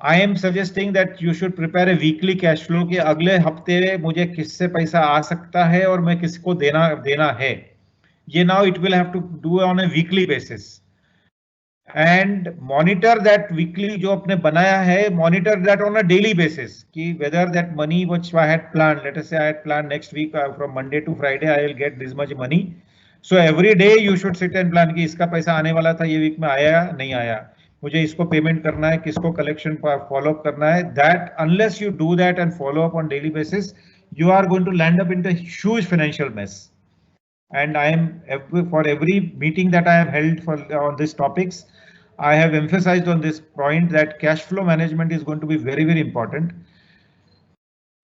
I am suggesting that you should prepare a weekly cash flow कि अगले हफ्ते मुझे किससे पैसा आ सकता है और मैं किसको देना है. ये now it will have to do on a weekly basis. And monitor that weekly जो आपने बनाया है, monitor that on a daily basis कि whether that money which I had planned, let us say I had planned next week from Monday to Friday I will get this much money. So every day you should sit and plan कि इसका पैसा आने वाला था ये week में आया नहीं आया, मुझे इसको पेमेंट करना है, किसको कलेक्शन फॉलो अप करना है. That unless you do that and follow up on daily basis, you are going to land up in a huge financial mess. And I am for every meeting that I have held on these topics, I have emphasized on this point that cash flow management is going to be very, very important.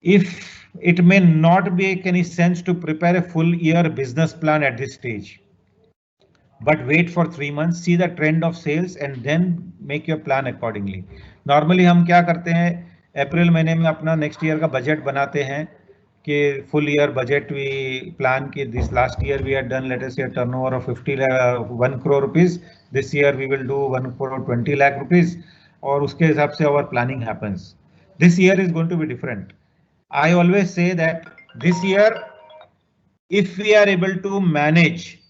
If it may not make any sense to prepare a full year business plan at this stage, but wait for 3 months, see the trend of sales and then make your plan accordingly. Normally हम क्या करते हैं, अप्रैल महीने में अपना next year का budget बनाते हैं कि full year budget we plan कि this last year we had done let us say a turnover of 1 crore rupees. This year we will do 1 crore 20 lakh rupees और उसके हिसाब से our planning happens. This year is going to be different. I always say that this year, if we are able to manage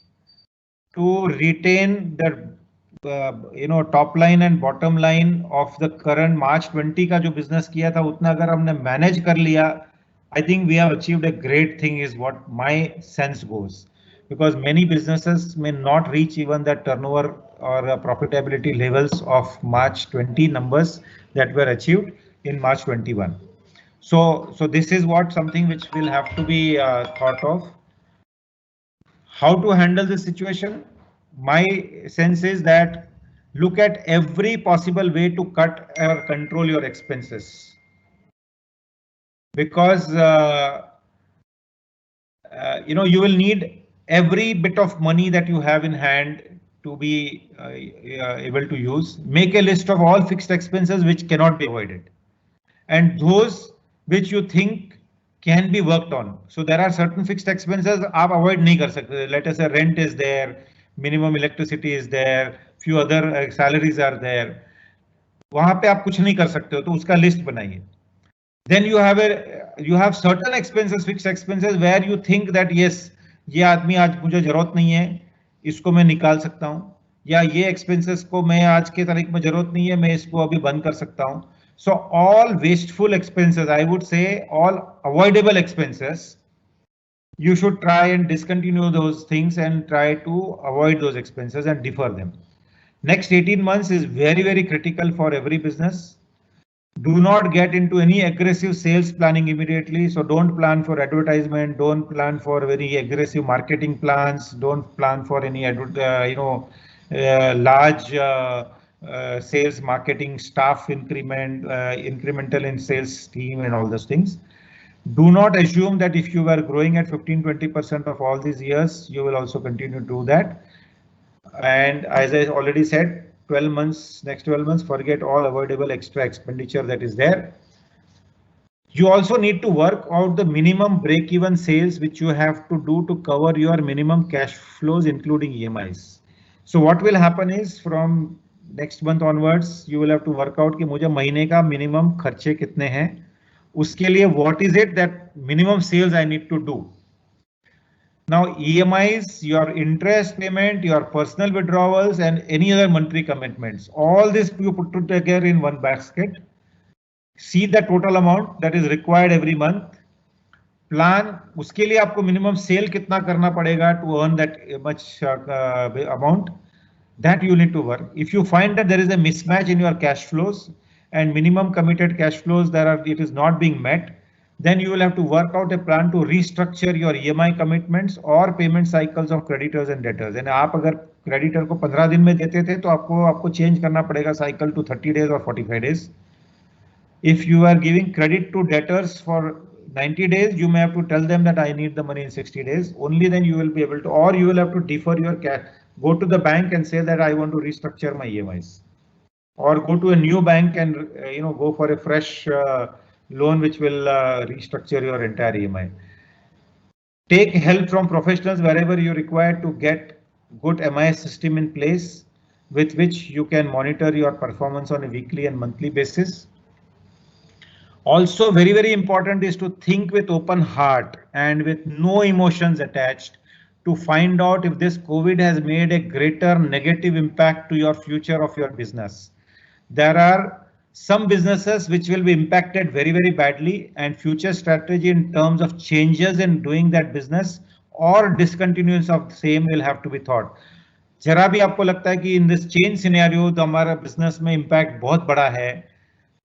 to retain the top line and bottom line of the current March 20 का जो business किया था उतना अगर हमने manage कर लिया, I think we have achieved a great thing is what my sense goes. Because many businesses may not reach even the turnover or profitability levels of March 20 numbers that were achieved in March 21. So this is something which will have to be thought of. How to handle this situation? My sense is that look at every possible way to cut or control your expenses. Because you will need every bit of money that you have in hand to be able to use. Make a list of all fixed expenses which cannot be avoided, and those which you think can be worked on. So there are certain fixed expenses आप avoid नहीं कर सकते. Let us say rent is there, minimum electricity is there, few other salaries are there. वहाँ पे आप कुछ नहीं कर सकते हो, तो उसका लिस्ट बनाइए. Then you have certain expenses, fixed expenses where you think that yes, ये आदमी आज मुझे जरूरत नहीं है, इसको मैं निकाल सकता हूँ, या ये expenses को मैं आज के तारीख में जरूरत नहीं है, मैं इसको अभी बंद कर सकता हूँ. So all wasteful expenses, I would say all avoidable expenses, you should try and discontinue those things and try to avoid those expenses and defer them. Next 18 months is very, very critical for every business. Do not get into any aggressive sales planning immediately. So don't plan for advertisement. Don't plan for very aggressive marketing plans. Don't plan for any large sales marketing staff increment, incremental in sales team and all those things. Do not assume that if you were growing at 15-20% of all these years, you will also continue to do that. And as I already said, 12 months, next 12 months, forget all avoidable extra expenditure that is there. You also need to work out the minimum break-even sales which you have to do to cover your minimum cash flows, including EMIs. So what will happen is from next month onwards, you will have to work out कि मुझे महीने का minimum खर्चे कितने हैं. उसके लिए what is it that minimum sales I need to do. Now EMIs, your interest payment, your personal withdrawals and any other monetary commitments, all this you put together in one basket. See the total amount that is required every month. Plan, उसके लिए आपको minimum sale कितना करना पड़ेगा to earn that much amount. That you need to work. If you find that there is a mismatch in your cash flows and minimum committed cash flows it is not being met, then you will have to work out a plan to restructure your EMI commitments or payment cycles of creditors and debtors. And आप अगर creditor को 15 दिन में देते थे तो आपको change करना पड़ेगा cycle to 30 days or 45 days. If you are giving credit to debtors for 90 days, you may have to tell them that I need the money in 60 days. Only then you will be able to, or you will have to defer your cash. Go to the bank and say that I want to restructure my EMIs, or go to a new bank and go for a fresh loan which will restructure your entire EMI. Take help from professionals wherever you require to get good MIS system in place with which you can monitor your performance on a weekly and monthly basis. Also very, very important is to think with open heart and with no emotions attached to find out if this COVID has made a greater negative impact to your future of your business. There are some businesses which will be impacted very, very badly, and future strategy in terms of changes in doing that business or discontinuance of the same will have to be thought. जरा भी आपको लगता है कि in this change scenario तो हमारा business में impact बहुत बड़ा है,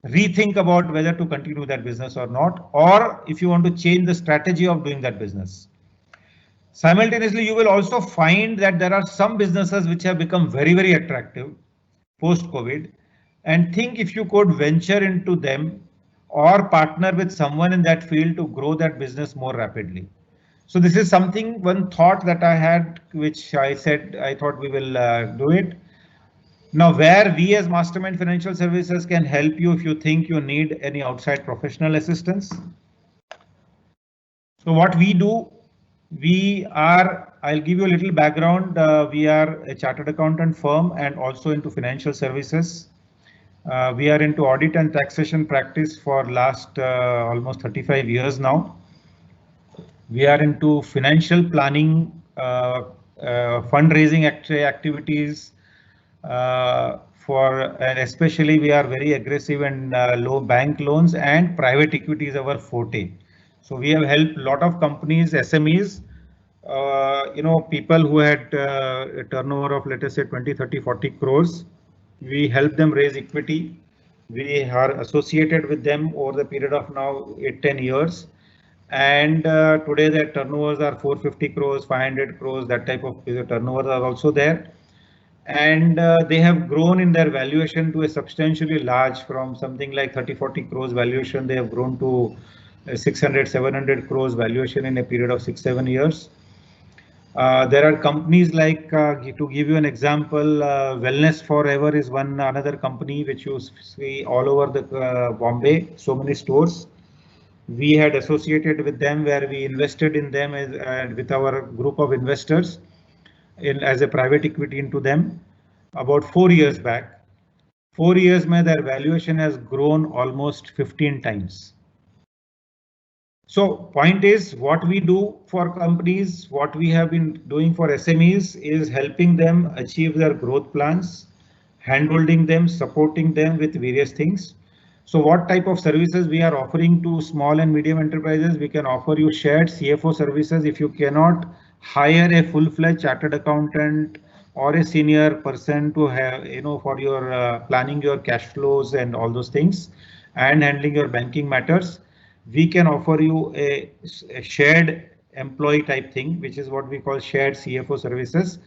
rethink about whether to continue that business or not, or if you want to change the strategy of doing that business. Simultaneously, you will also find that there are some businesses which have become very, very attractive post-COVID, and think if you could venture into them or partner with someone in that field to grow that business more rapidly. So this is something, one thought that I had, which I said I thought we will do it. Now, where we as Mastermind Financial Services can help you if you think you need any outside professional assistance. So what we do, I'll give you a little background. We are a chartered accountant firm and also into financial services. We are into audit and taxation practice for last almost 35 years now. We are into financial planning, fundraising activities, and especially we are very aggressive in low bank loans, and private equity is our forte. So we have helped a lot of companies, SMEs, people who had a turnover of, let us say, 20, 30, 40 crores. We help them raise equity. We are associated with them over the period of now 8-10 years. And today their turnovers are 450 crores, 500 crores, that type of turnovers are also there. And they have grown in their valuation to a substantially large, from something like 30-40 crores valuation. They have grown to 600-700 crores valuation in a period of 6-7 years. There are companies like, to give you an example, Wellness Forever is another company which you see all over the Bombay, so many stores. We had associated with them, where we invested in them with our group of investors as a private equity into them about 4 years back. 4 years mein their valuation has grown almost 15 times. So point is, what we do for companies, what we have been doing for SMEs is helping them achieve their growth plans, handholding them, supporting them with various things. So what type of services we are offering to small and medium enterprises? We can offer you shared CFO services if you cannot hire a full-fledged chartered accountant or a senior person to have, for your planning your cash flows and all those things and handling your banking matters. We can offer you a shared employee type thing, which is what we call shared CFO services,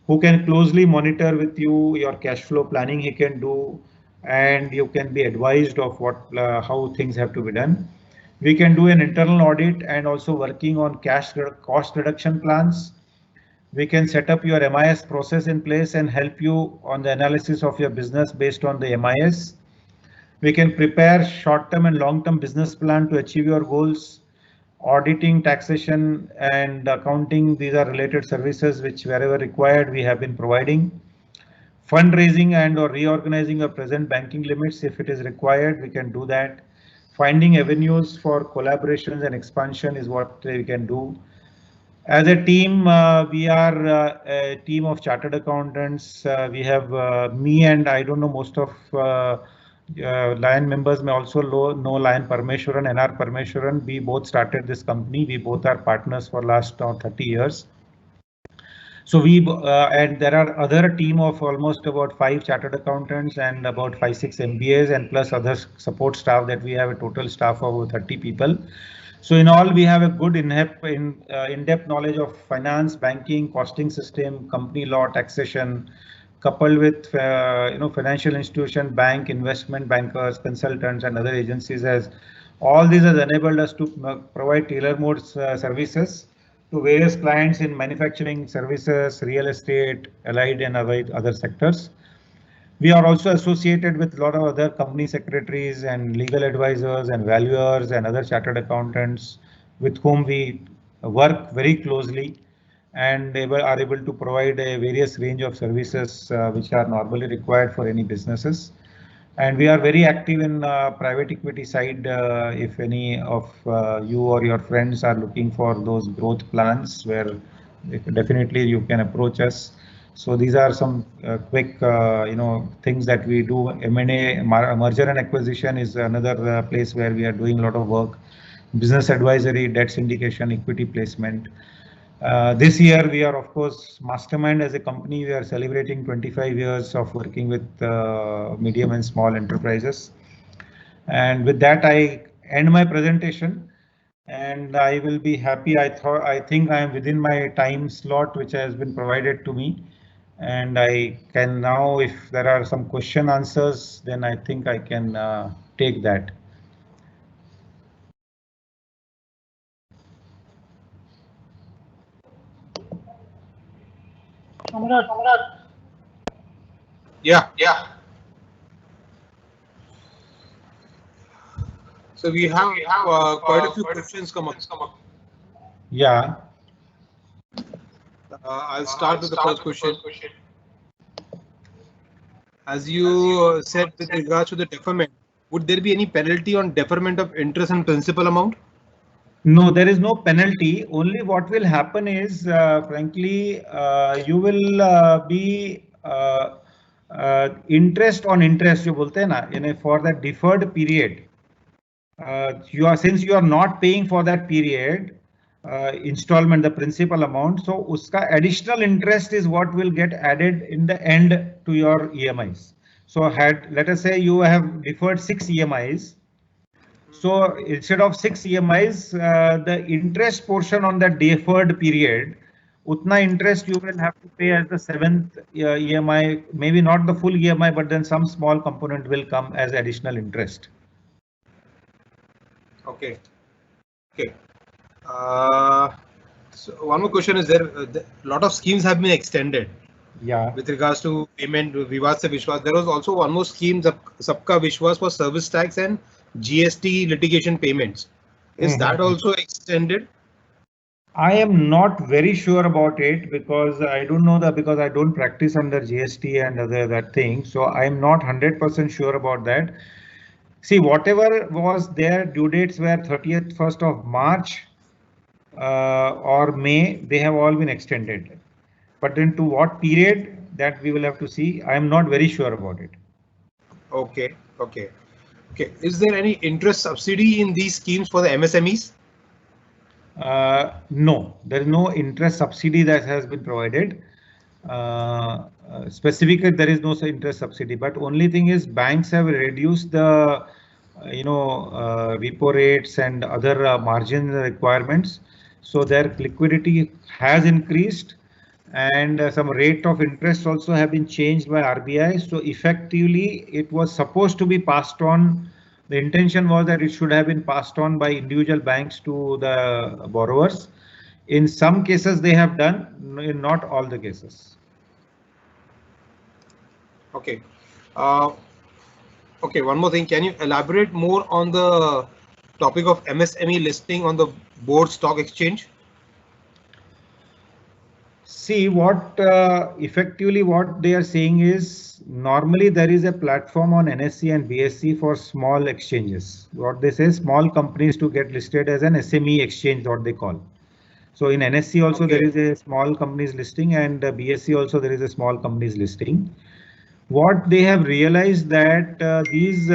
who can closely monitor with you your cash flow planning he can do, and you can be advised of how things have to be done. We can do an internal audit and also working on cost reduction plans. We can set up your MIS process in place and help you on the analysis of your business based on the MIS. We can prepare short-term and long-term business plan to achieve your goals. Auditing, taxation, and accounting, these are related services which wherever required we have been providing. Fundraising and or reorganizing your present banking limits, if it is required, we can do that. Finding avenues for collaborations and expansion is what we can do. As a team, we are a team of chartered accountants. We have me and I don't know, most of Lion members may also know Lion Parmeshwaran and NR Parmeshwaran. We both started this company. We both are partners for last 30 years. So and there are other team of almost about 5 chartered accountants and about 5-6 MBAs and plus other support staff that we have a total staff of over 30 people. So in all, we have a good in-depth knowledge of finance, banking, costing system, company law, taxation, coupled with financial institution, bank, investment bankers, consultants, and other agencies. As all these has enabled us to provide tailor-made services to various clients in manufacturing, services, real estate, allied, and other sectors. We are also associated with a lot of other company secretaries and legal advisors and valuers and other chartered accountants with whom we work very closely and are able to provide a various range of services which are normally required for any businesses. And we are very active in private equity side. If any of you or your friends are looking for those growth plans, where definitely you can approach us. So these are some quick, things that we do. M&A, merger and acquisition is another place where we are doing a lot of work. Business advisory, debt syndication, equity placement. This year, we are, of course, Mastermind as a company. We are celebrating 25 years of working with medium and small enterprises. And with that, I end my presentation. And I will be happy. I think I am within my time slot, which has been provided to me. And I can now, if there are some question answers, then I think I can take that. Yeah. So we have quite a few questions come up. Yeah. I'll start with the first question. As you said with regards to the deferment, would there be any penalty on deferment of interest and principal amount? No, there is no penalty. Only what will happen is, frankly, you will be interest on interest. You bolte na, for that deferred period. Since you are not paying for that period, installment, the principal amount. So, uska additional interest is what will get added in the end to your EMIs. So, let us say you have deferred 6 EMIs. So instead of 6 EMIs, the interest portion on the deferred period, utna interest you will have to pay as the 7th EMI, maybe not the full EMI, but then some small component will come as additional interest. Okay. So one more question is there. A lot of schemes have been extended. Yeah. With regards to payment, Vivad Se Vishwas, there was also one more scheme, Sabka Vishwas, for service tax and GST litigation payments. Is that also extended? I am not very sure about it because I don't know that, because I don't practice under GST and that thing. So I'm not 100% sure about that. See, whatever was their due dates were 31st of March or May, they have all been extended. But then to what period, that we will have to see. I am not very sure about it. Okay. Okay. Is there any interest subsidy in these schemes for the MSMEs? No, there is no interest subsidy that has been provided. Specifically, there is no interest subsidy, but only thing is banks have reduced the repo rates and other margin requirements, so their liquidity has increased, and some rate of interest also have been changed by RBI. So effectively, it was supposed to be passed on. The intention was that it should have been passed on by individual banks to the borrowers. In some cases they have done, in not all the cases. Okay. Okay, one more thing. Can you elaborate more on the topic of MSME listing on the board stock exchange? See, what effectively what they are saying is, normally there is a platform on NSE and BSE for small exchanges. What they say, small companies to get listed as an SME exchange, what they call. So in NSE also there is a small companies listing, and BSE also there is a small companies listing. What they have realized that these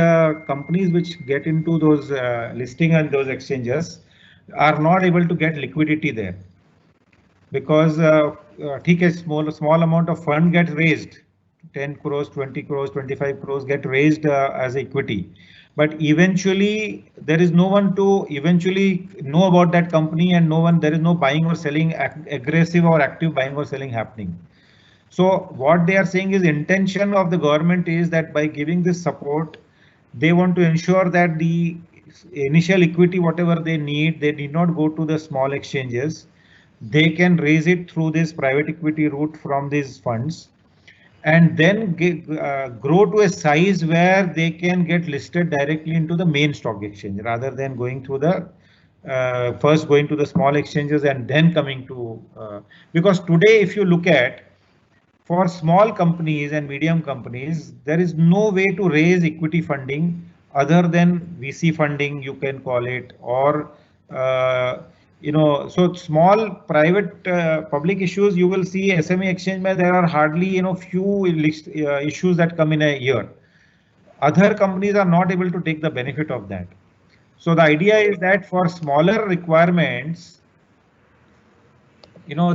companies which get into those listing and those exchanges are not able to get liquidity there, because small amount of fund gets raised, 10 crores, 20 crores, 25 crores get raised as equity. But eventually there is no one to eventually know about that company, and there is no buying or selling, aggressive or active buying or selling happening. So what they are saying is, intention of the government is that by giving this support, they want to ensure that the initial equity, whatever they need not go to the small exchanges. They can raise it through this private equity route from these funds, and then grow to a size where they can get listed directly into the main stock exchange, rather than going through the first going to the small exchanges and then coming to because today if you look at, for small companies and medium companies, there is no way to raise equity funding other than VC funding, you can call it, or so small private public issues, you will see SME exchange where there are hardly few issues that come in a year. Other companies are not able to take the benefit of that. So the idea is that for smaller requirements,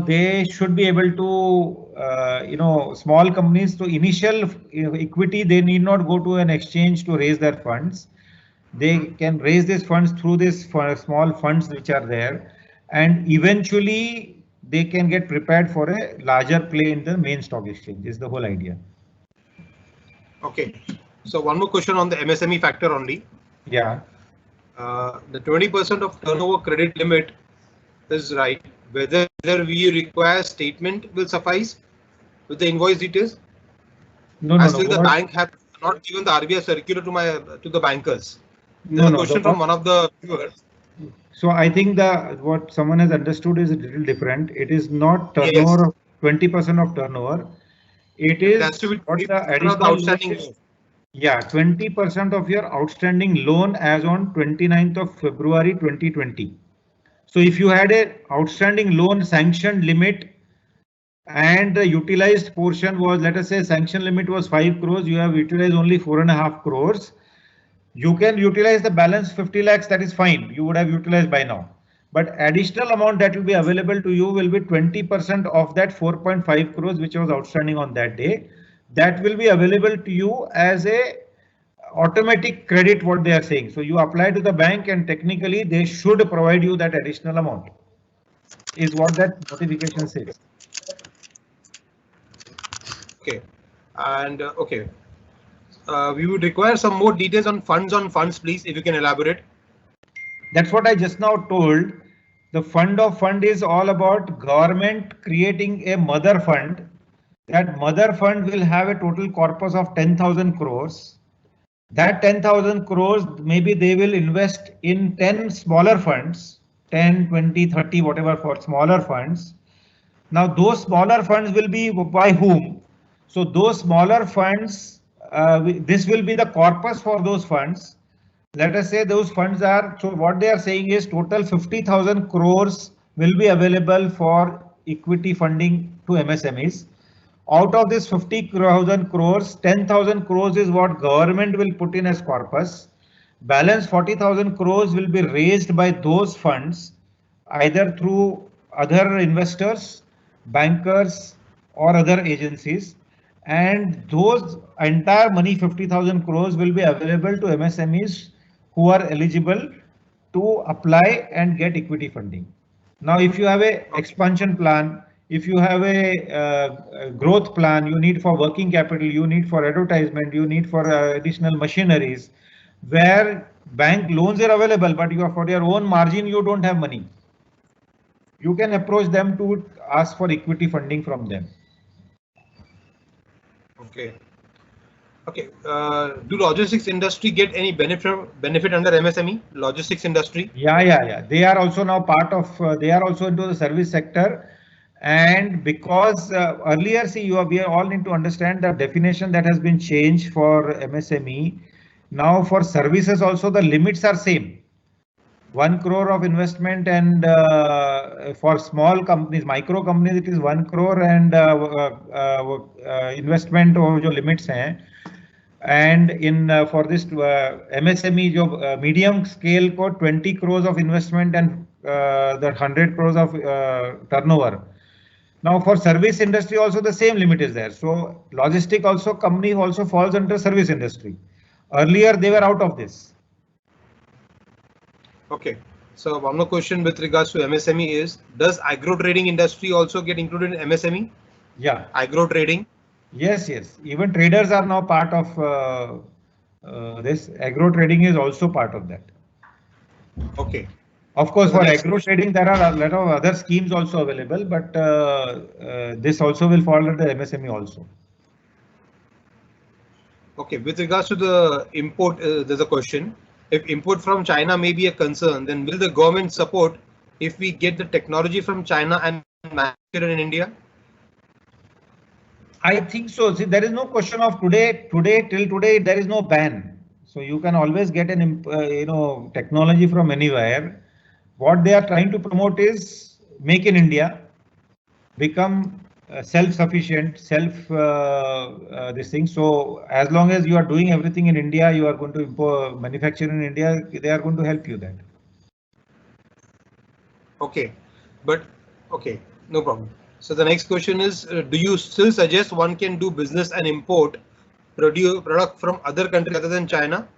they should be able to, small companies, to initial equity, they need not go to an exchange to raise their funds. They can raise these funds through these small funds which are there, and eventually they can get prepared for a larger play in the main stock exchange, is the whole idea. Okay, so one more question on the MSME factor only. Yeah. The 20% of turnover credit limit is right. Whether we require statement will suffice with the invoice details? No. The bank have not given the RBI circular to the bankers. There's a question from one of the viewers. So I think what someone has understood is a little different. It is not turnover of 20% of turnover. It is what the additional outstanding loan. Yeah, 20% of your outstanding loan as on 29th of February 2020. So if you had a outstanding loan sanctioned limit and the utilized portion was, let us say sanction limit was 5 crores, you have utilized only 4.5 crores. You can utilize the balance 50 lakhs, that is fine. You would have utilized by now. But additional amount that will be available to you will be 20% of that 4.5 crores which was outstanding on that day. That will be available to you as a automatic credit, what they are saying. So you apply to the bank and technically they should provide you that additional amount, is what that notification says. Okay, and okay. We would require some more details on funds, please, if you can elaborate. That's what I just now told. The fund of fund is all about government creating a mother fund. That mother fund will have a total corpus of 10,000 crores. That 10,000 crores, maybe they will invest in 10 smaller funds, 10, 20, 30, whatever, for smaller funds. Now those smaller funds will be by whom? So those smaller funds, this will be the corpus for those funds. Let us say those funds are, so what they are saying is total 50,000 crores will be available for equity funding to MSMEs. Out of this 50,000 crores, 10,000 crores is what government will put in as corpus. Balance 40,000 crores will be raised by those funds either through other investors, bankers, or other agencies. And those entire money, 50,000 crores, will be available to MSMEs who are eligible to apply and get equity funding. Now, if you have a expansion plan, if you have a growth plan, you need for working capital, you need for advertisement, you need for additional machineries, where bank loans are available, but you are for your own margin, you don't have money. You can approach them to ask for equity funding from them. Okay. Okay. Do logistics industry get any benefit under MSME? Logistics industry? Yeah. They are also now part of. They are also into the service sector, and because earlier, see, we all need to understand the definition that has been changed for MSME. Now for services also the limits are same. 1 crore of investment, and for small companies, micro companies, it is 1 crore, and investment or जो limits हैं. And in for this MSME जो medium scale को 20 crores of investment and the 100 crores of turnover. Now for service industry also the same limit is there. So logistic also company also falls under service industry. Earlier they were out of this. Okay. So one more question with regards to MSME is, does agro trading industry also get included in MSME? Yeah. Agro trading? Yes. Even traders are now part of this. Agro trading is also part of that. Okay. Of course, So for agro trading, there are a lot of other schemes also available, but this also will fall under MSME also. Okay. With regards to the import, there's a question. If import from China may be a concern, then will the government support if we get the technology from China and manufacture in India? I think so. See, there is no question of today till today, there is no ban. So you can always get an technology from anywhere. What they are trying to promote is make in India, become self-sufficient, this thing. So as long as you are doing everything in India, you are going to manufacture in India, they are going to help you that. Okay, but okay, no problem. So the next question is, do you still suggest one can do business and import product from other countries other than China?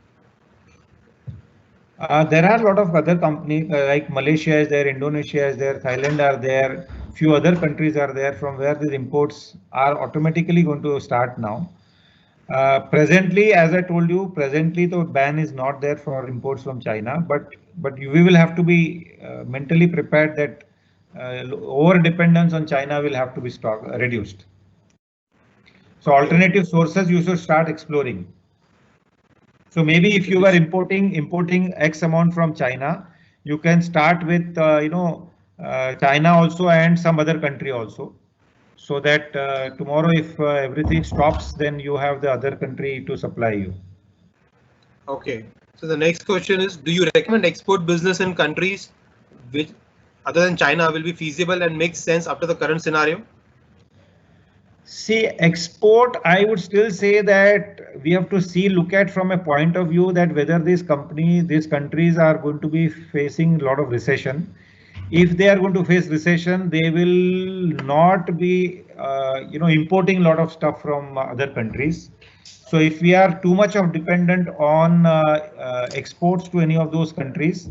There are a lot of other companies like Malaysia is there, Indonesia is there, Thailand are there, few other countries are there from where these imports are automatically going to start now. Presently, as I told you, presently the ban is not there for imports from China, but we will have to be mentally prepared that over dependence on China will have to be reduced. So alternative sources you should start exploring. So maybe if you were importing X amount from China, you can start with China also and some other country also, so that tomorrow if everything stops, then you have the other country to supply you. Okay. So the next question is, do you recommend export business in countries which other than China will be feasible and makes sense after the current scenario? See, export, I would still say that we have to look at from a point of view that whether these countries are going to be facing a lot of recession. If they are going to face recession, they will not be, importing a lot of stuff from other countries. So if we are too much of dependent on exports to any of those countries,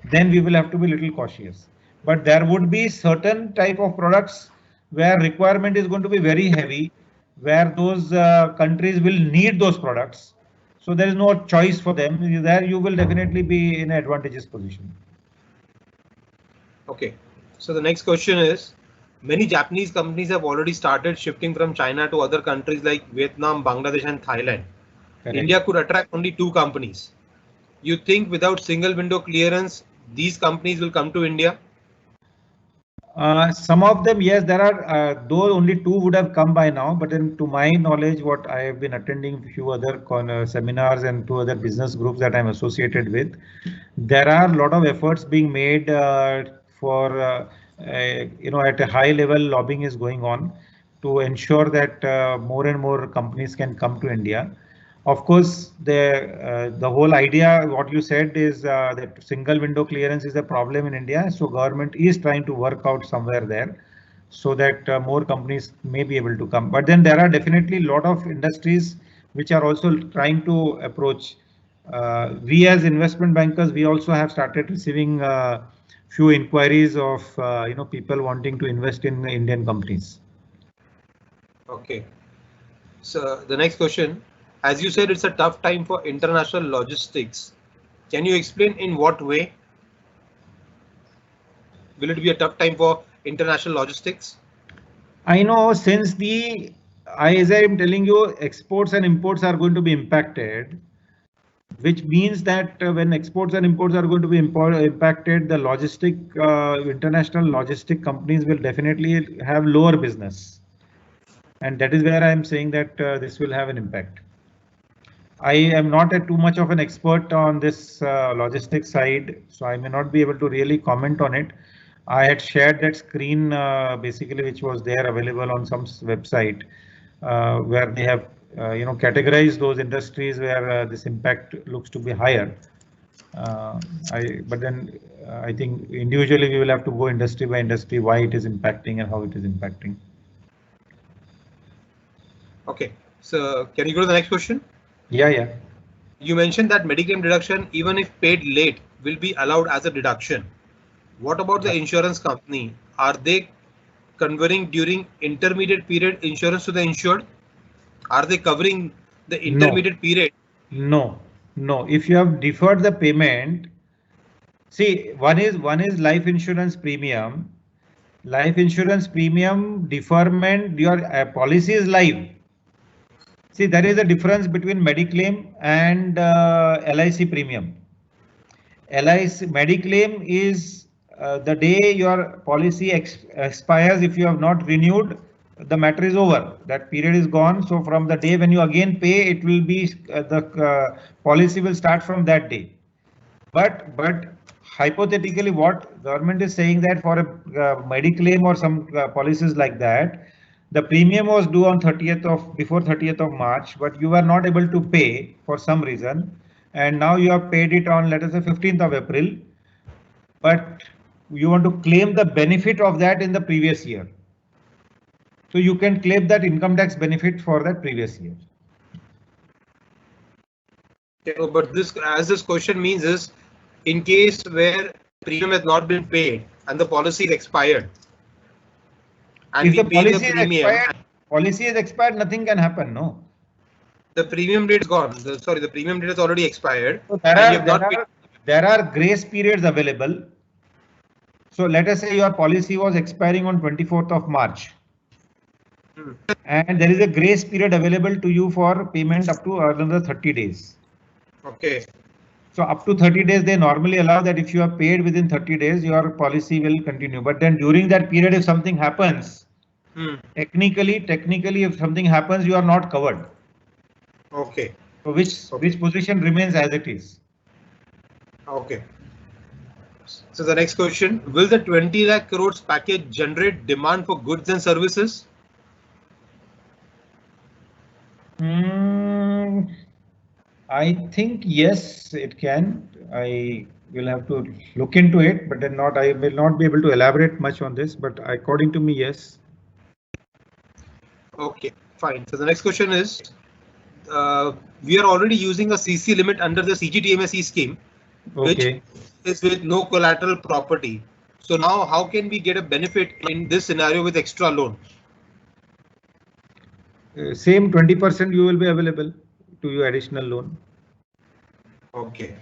then we will have to be a little cautious. But there would be certain type of products where requirement is going to be very heavy, where those countries will need those products. So there is no choice for them. There you will definitely be in an advantageous position. Okay. So the next question is, many Japanese companies have already started shifting from China to other countries like Vietnam, Bangladesh and Thailand. Correct. India could attract only 2 companies. You think without single window clearance, these companies will come to India? Some of them, yes, there are, though only 2 would have come by now, but then to my knowledge, what I have been attending few other seminars and 2 other business groups that I'm associated with, there are a lot of efforts being made for, at a high level lobbying is going on to ensure that more and more companies can come to India. Of course, the whole idea, what you said is that single window clearance is a problem in India. So government is trying to work out somewhere there so that more companies may be able to come. But then there are definitely a lot of industries which are also trying to approach. We as investment bankers, we also have started receiving few inquiries of people wanting to invest in Indian companies. Okay. So the next question, as you said, it's a tough time for international logistics. Can you explain in what way? Will it be a tough time for international logistics? I know since as I am telling you, exports and imports are going to be impacted, which means that when exports and imports are going to be impacted, the international logistic companies will definitely have lower business. And that is where I am saying that this will have an impact. I am not too much of an expert on this logistics side, so I may not be able to really comment on it. I had shared that screen basically, which was there available on some website where they have categorized those industries where this impact looks to be higher. But then I think individually we will have to go industry by industry why it is impacting and how it is impacting. Okay, so can you go to the next question? Yeah. You mentioned that Mediclaim deduction, even if paid late, will be allowed as a deduction. What about the insurance company? Are they conferring during intermediate period insurance to the insured? Are they covering the intermediate period? No. If you have deferred the payment, see, one is life insurance premium. Life insurance premium deferment, your policy is live. See, there is a difference between Mediclaim and LIC premium. LIC Mediclaim is the day your policy expires. If you have not renewed, the matter is over. That period is gone. So from the day when you again pay, it will be the policy will start from that day. But hypothetically, what government is saying that for a Mediclaim or some policies like that, the premium was due on before 30th of March, but you were not able to pay for some reason, and now you have paid it on, let us say, 15th of April, but you want to claim the benefit of that in the previous year. So you can claim that income tax benefit for that previous year. Okay, but this question means is, in case where premium has not been paid and the policy is expired, and if we the pay the premium, policy is expired, nothing can happen, no? The premium date is gone. The premium date has already expired. So there are grace periods available. So let us say your policy was expiring on 24th of March. And there is a grace period available to you for payment up to another 30 days. Okay. So up to 30 days, they normally allow that if you are paid within 30 days, your policy will continue. But then during that period, if something happens, technically, if something happens, you are not covered. Okay. So which position remains as it is? Okay. So the next question, will the 20 lakh crores package generate demand for goods and services? I think yes, it can. I will have to look into it, but then I will not be able to elaborate much on this, but according to me, yes. Okay, fine. So the next question is, we are already using a CC limit under the CGTMSE scheme, which is with no collateral property. So now how can we get a benefit in this scenario with extra loan? Same 20% you will be available to your additional loan. Okay.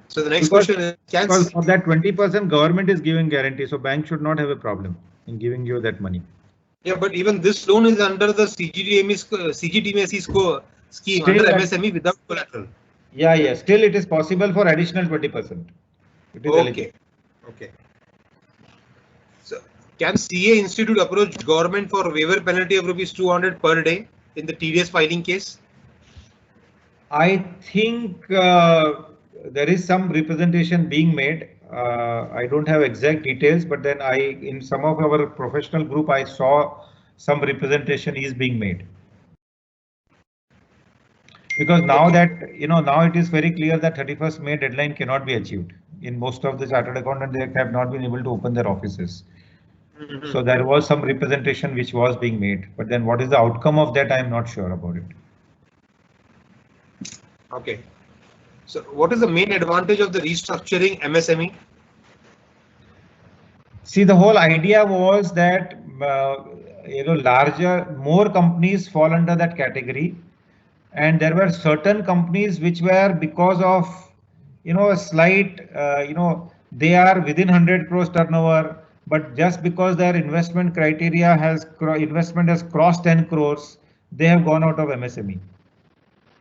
So the next question is, because for that 20% government is giving guarantee, so bank should not have a problem in giving you that money. Yeah, but even this loan is under the CGTMSE scheme under MSME without collateral. Yeah. Still, it is possible for additional 20%. It is eligible. Okay. So, can CA Institute approach government for waiver penalty of ₹200 per day in the TDS filing case? I think there is some representation being made. I don't have exact details, but then in some of our professional group, I saw some representation is being made. Because now that, now it is very clear that 31st May deadline cannot be achieved. In most of the chartered accountants, they have not been able to open their offices. So there was some representation which was being made, but then what is the outcome of that? I am not sure about it. Okay. So what is the main advantage of the restructuring MSME? See, the whole idea was that, more companies fall under that category. And there were certain companies which were, because of, a slight, they are within 100 crores turnover, but just because their investment criteria investment has crossed 10 crores, they have gone out of MSME.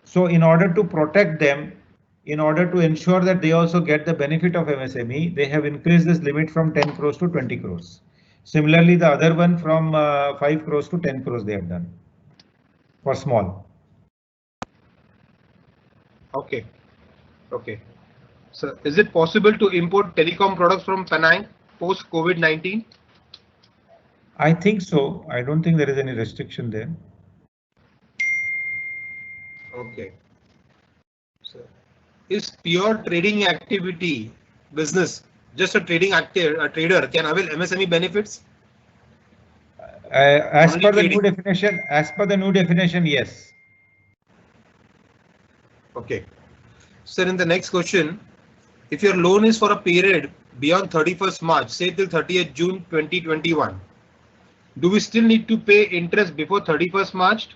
So in order to protect them, in order to ensure that they also get the benefit of MSME, they have increased this limit from 10 crores to 20 crores. Similarly, the other one from 5 crores to 10 crores they have done for small. Okay. Okay. So is it possible to import telecom products from Penang post COVID-19? I think so. I don't think there is any restriction there. Okay. So is pure trading activity business just a trader can avail MSME benefits? As Only per the new definition, yes. Okay. Sir, in the next question, if your loan is for a period beyond 31st March, say till 30th June 2021, do we still need to pay interest before 31st March?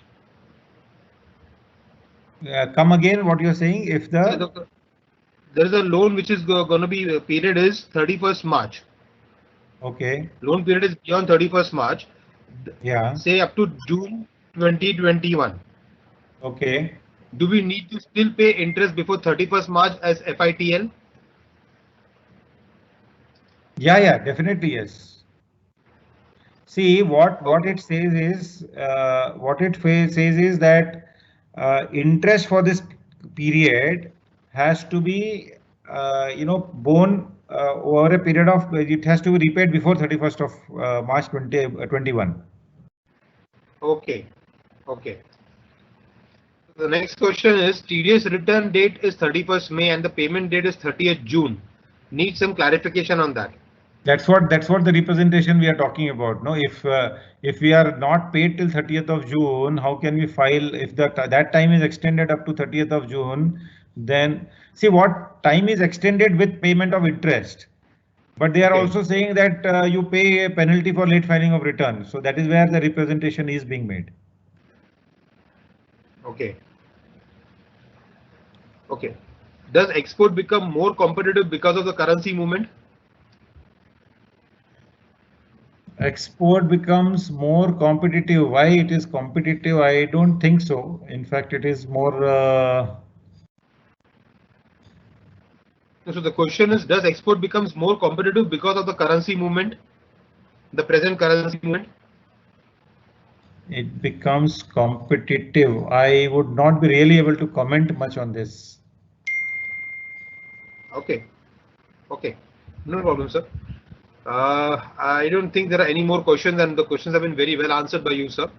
Come again, what you're saying? If there is a loan which is going to be period is 31st March. Okay. Loan period is beyond 31st March. Yeah. Say up to June 2021. Okay. Do we need to still pay interest before 31st March as FITL? Yeah, definitely yes. See, what it says is that interest for this period has to be borne over a period of, it has to be repaid before 31st of March 2021. Okay. The next question is TDS return date is 31st May and the payment date is 30th June. Need some clarification on that. That's what the representation we are talking about. No, if we are not paid till 30th of June, how can we file if that time is extended up to 30th of June? Then see what time is extended with payment of interest. But they are also saying that you pay a penalty for late filing of return. So that is where the representation is being made. Okay. Does export become more competitive because of the currency movement? Export becomes more competitive. Why it is competitive? I don't think so. In fact, it is more. So the question is, does export becomes more competitive because of the currency movement, the present currency movement? It becomes competitive. I would not be really able to comment much on this. Okay. No problem, sir. I don't think there are any more questions, and the questions have been very well answered by you, sir.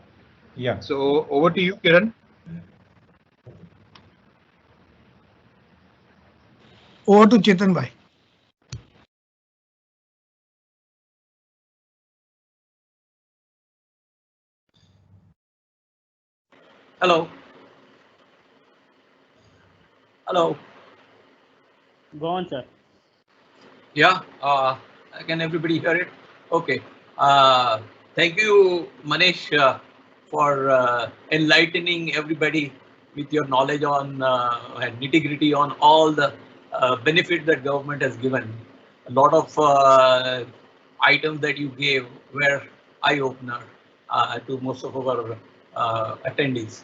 Yeah. So over to you, Kiran. Over to Chetan bhai. Hello. Go on, sir. Yeah. Can everybody hear it? Okay. Thank you, Manish, for enlightening everybody with your knowledge on and nitty-gritty on all the benefit that government has given. A lot of items that you gave were eye-opener to most of our attendees.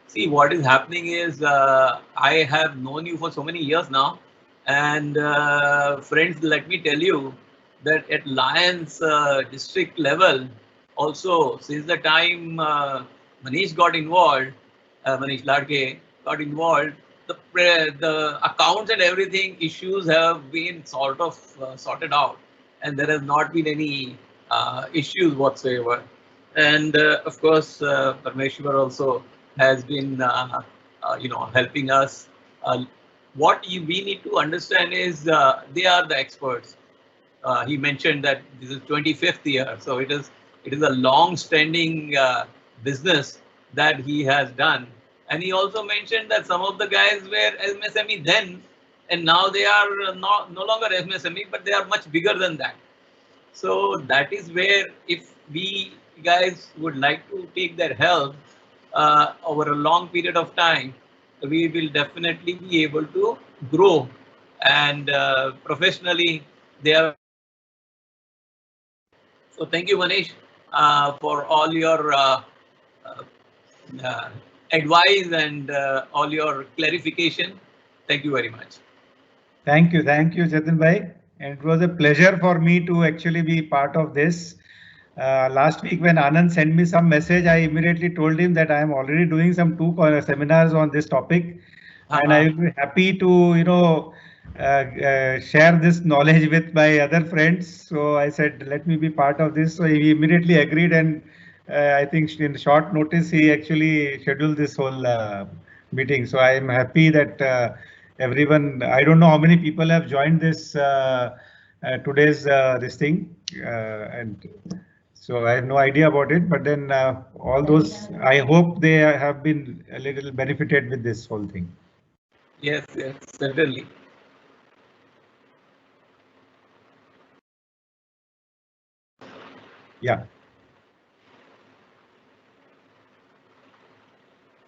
See, what is happening is I have known you for so many years now, and friends, let me tell you that at Lions district level, also since the time Manish got involved, Manish Ladke got involved, the accounts and everything issues have been sort of sorted out, and there has not been any issues whatsoever. And of course, Parmeshwar also has been helping us. We need to understand is they are the experts. He mentioned that this is 25th year, so it is a long-standing business that he has done. And he also mentioned that some of the guys were MSME then, and now they are no longer MSME, but they are much bigger than that. So that is where, if we guys would like to take their help over a long period of time, we will definitely be able to grow, and professionally they are. So thank you, Manish, for all your advice and all your clarification. Thank you very much. Thank you, Chetan bhai. And it was a pleasure for me to actually be part of this. Last week when Anand sent me some message, I immediately told him that I am already doing some 2 seminars on this topic, and I will be happy to share this knowledge with my other friends. So I said, let me be part of this. So he immediately agreed, and I think in short notice he actually scheduled this whole meeting. So I am happy that everyone, I don't know how many people have joined this today's this thing, and so I have no idea about it, but then all those, I hope they have been a little benefited with this whole thing. Yes, certainly. Yeah.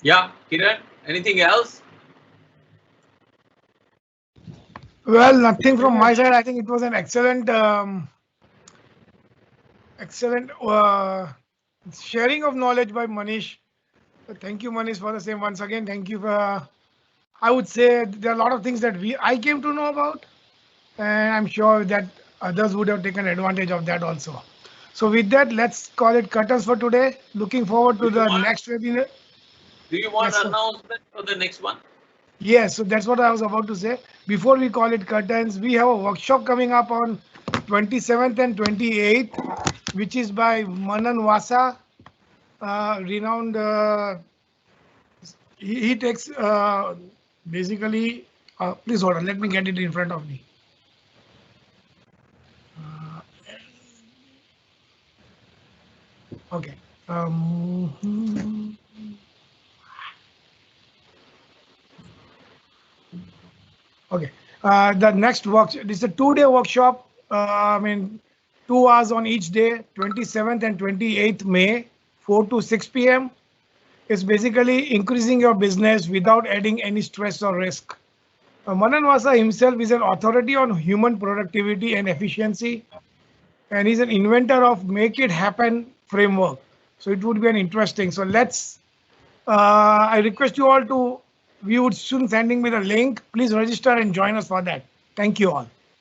Yeah, Kiran, anything else? Well, nothing from my side. I think it was an excellent, sharing of knowledge by Manish. Thank you, Manish, for the same. Once again, thank you for. I would say there are a lot of things that I came to know about, and I'm sure that others would have taken advantage of that also. So with that, let's call it curtains for today. Looking forward to the next webinar. Do you want an announcement for the next one? Yes, so that's what I was about to say. Before we call it curtains, we have a workshop coming up on 27th and 28th, which is by Manan Vasa, renowned. He takes basically. Please hold on. Let me get it in front of me. Okay. Okay. The next workshop, this is a 2-day workshop. 2 hours on each day, 27th and 28th May, 4 to 6 p.m. It's basically increasing your business without adding any stress or risk. Manan Vasa himself is an authority on human productivity and efficiency, and he's an inventor of Make It Happen framework. So it would be an interesting. So let's, I request you all to, we would soon sending me the link. Please register and join us for that. Thank you all.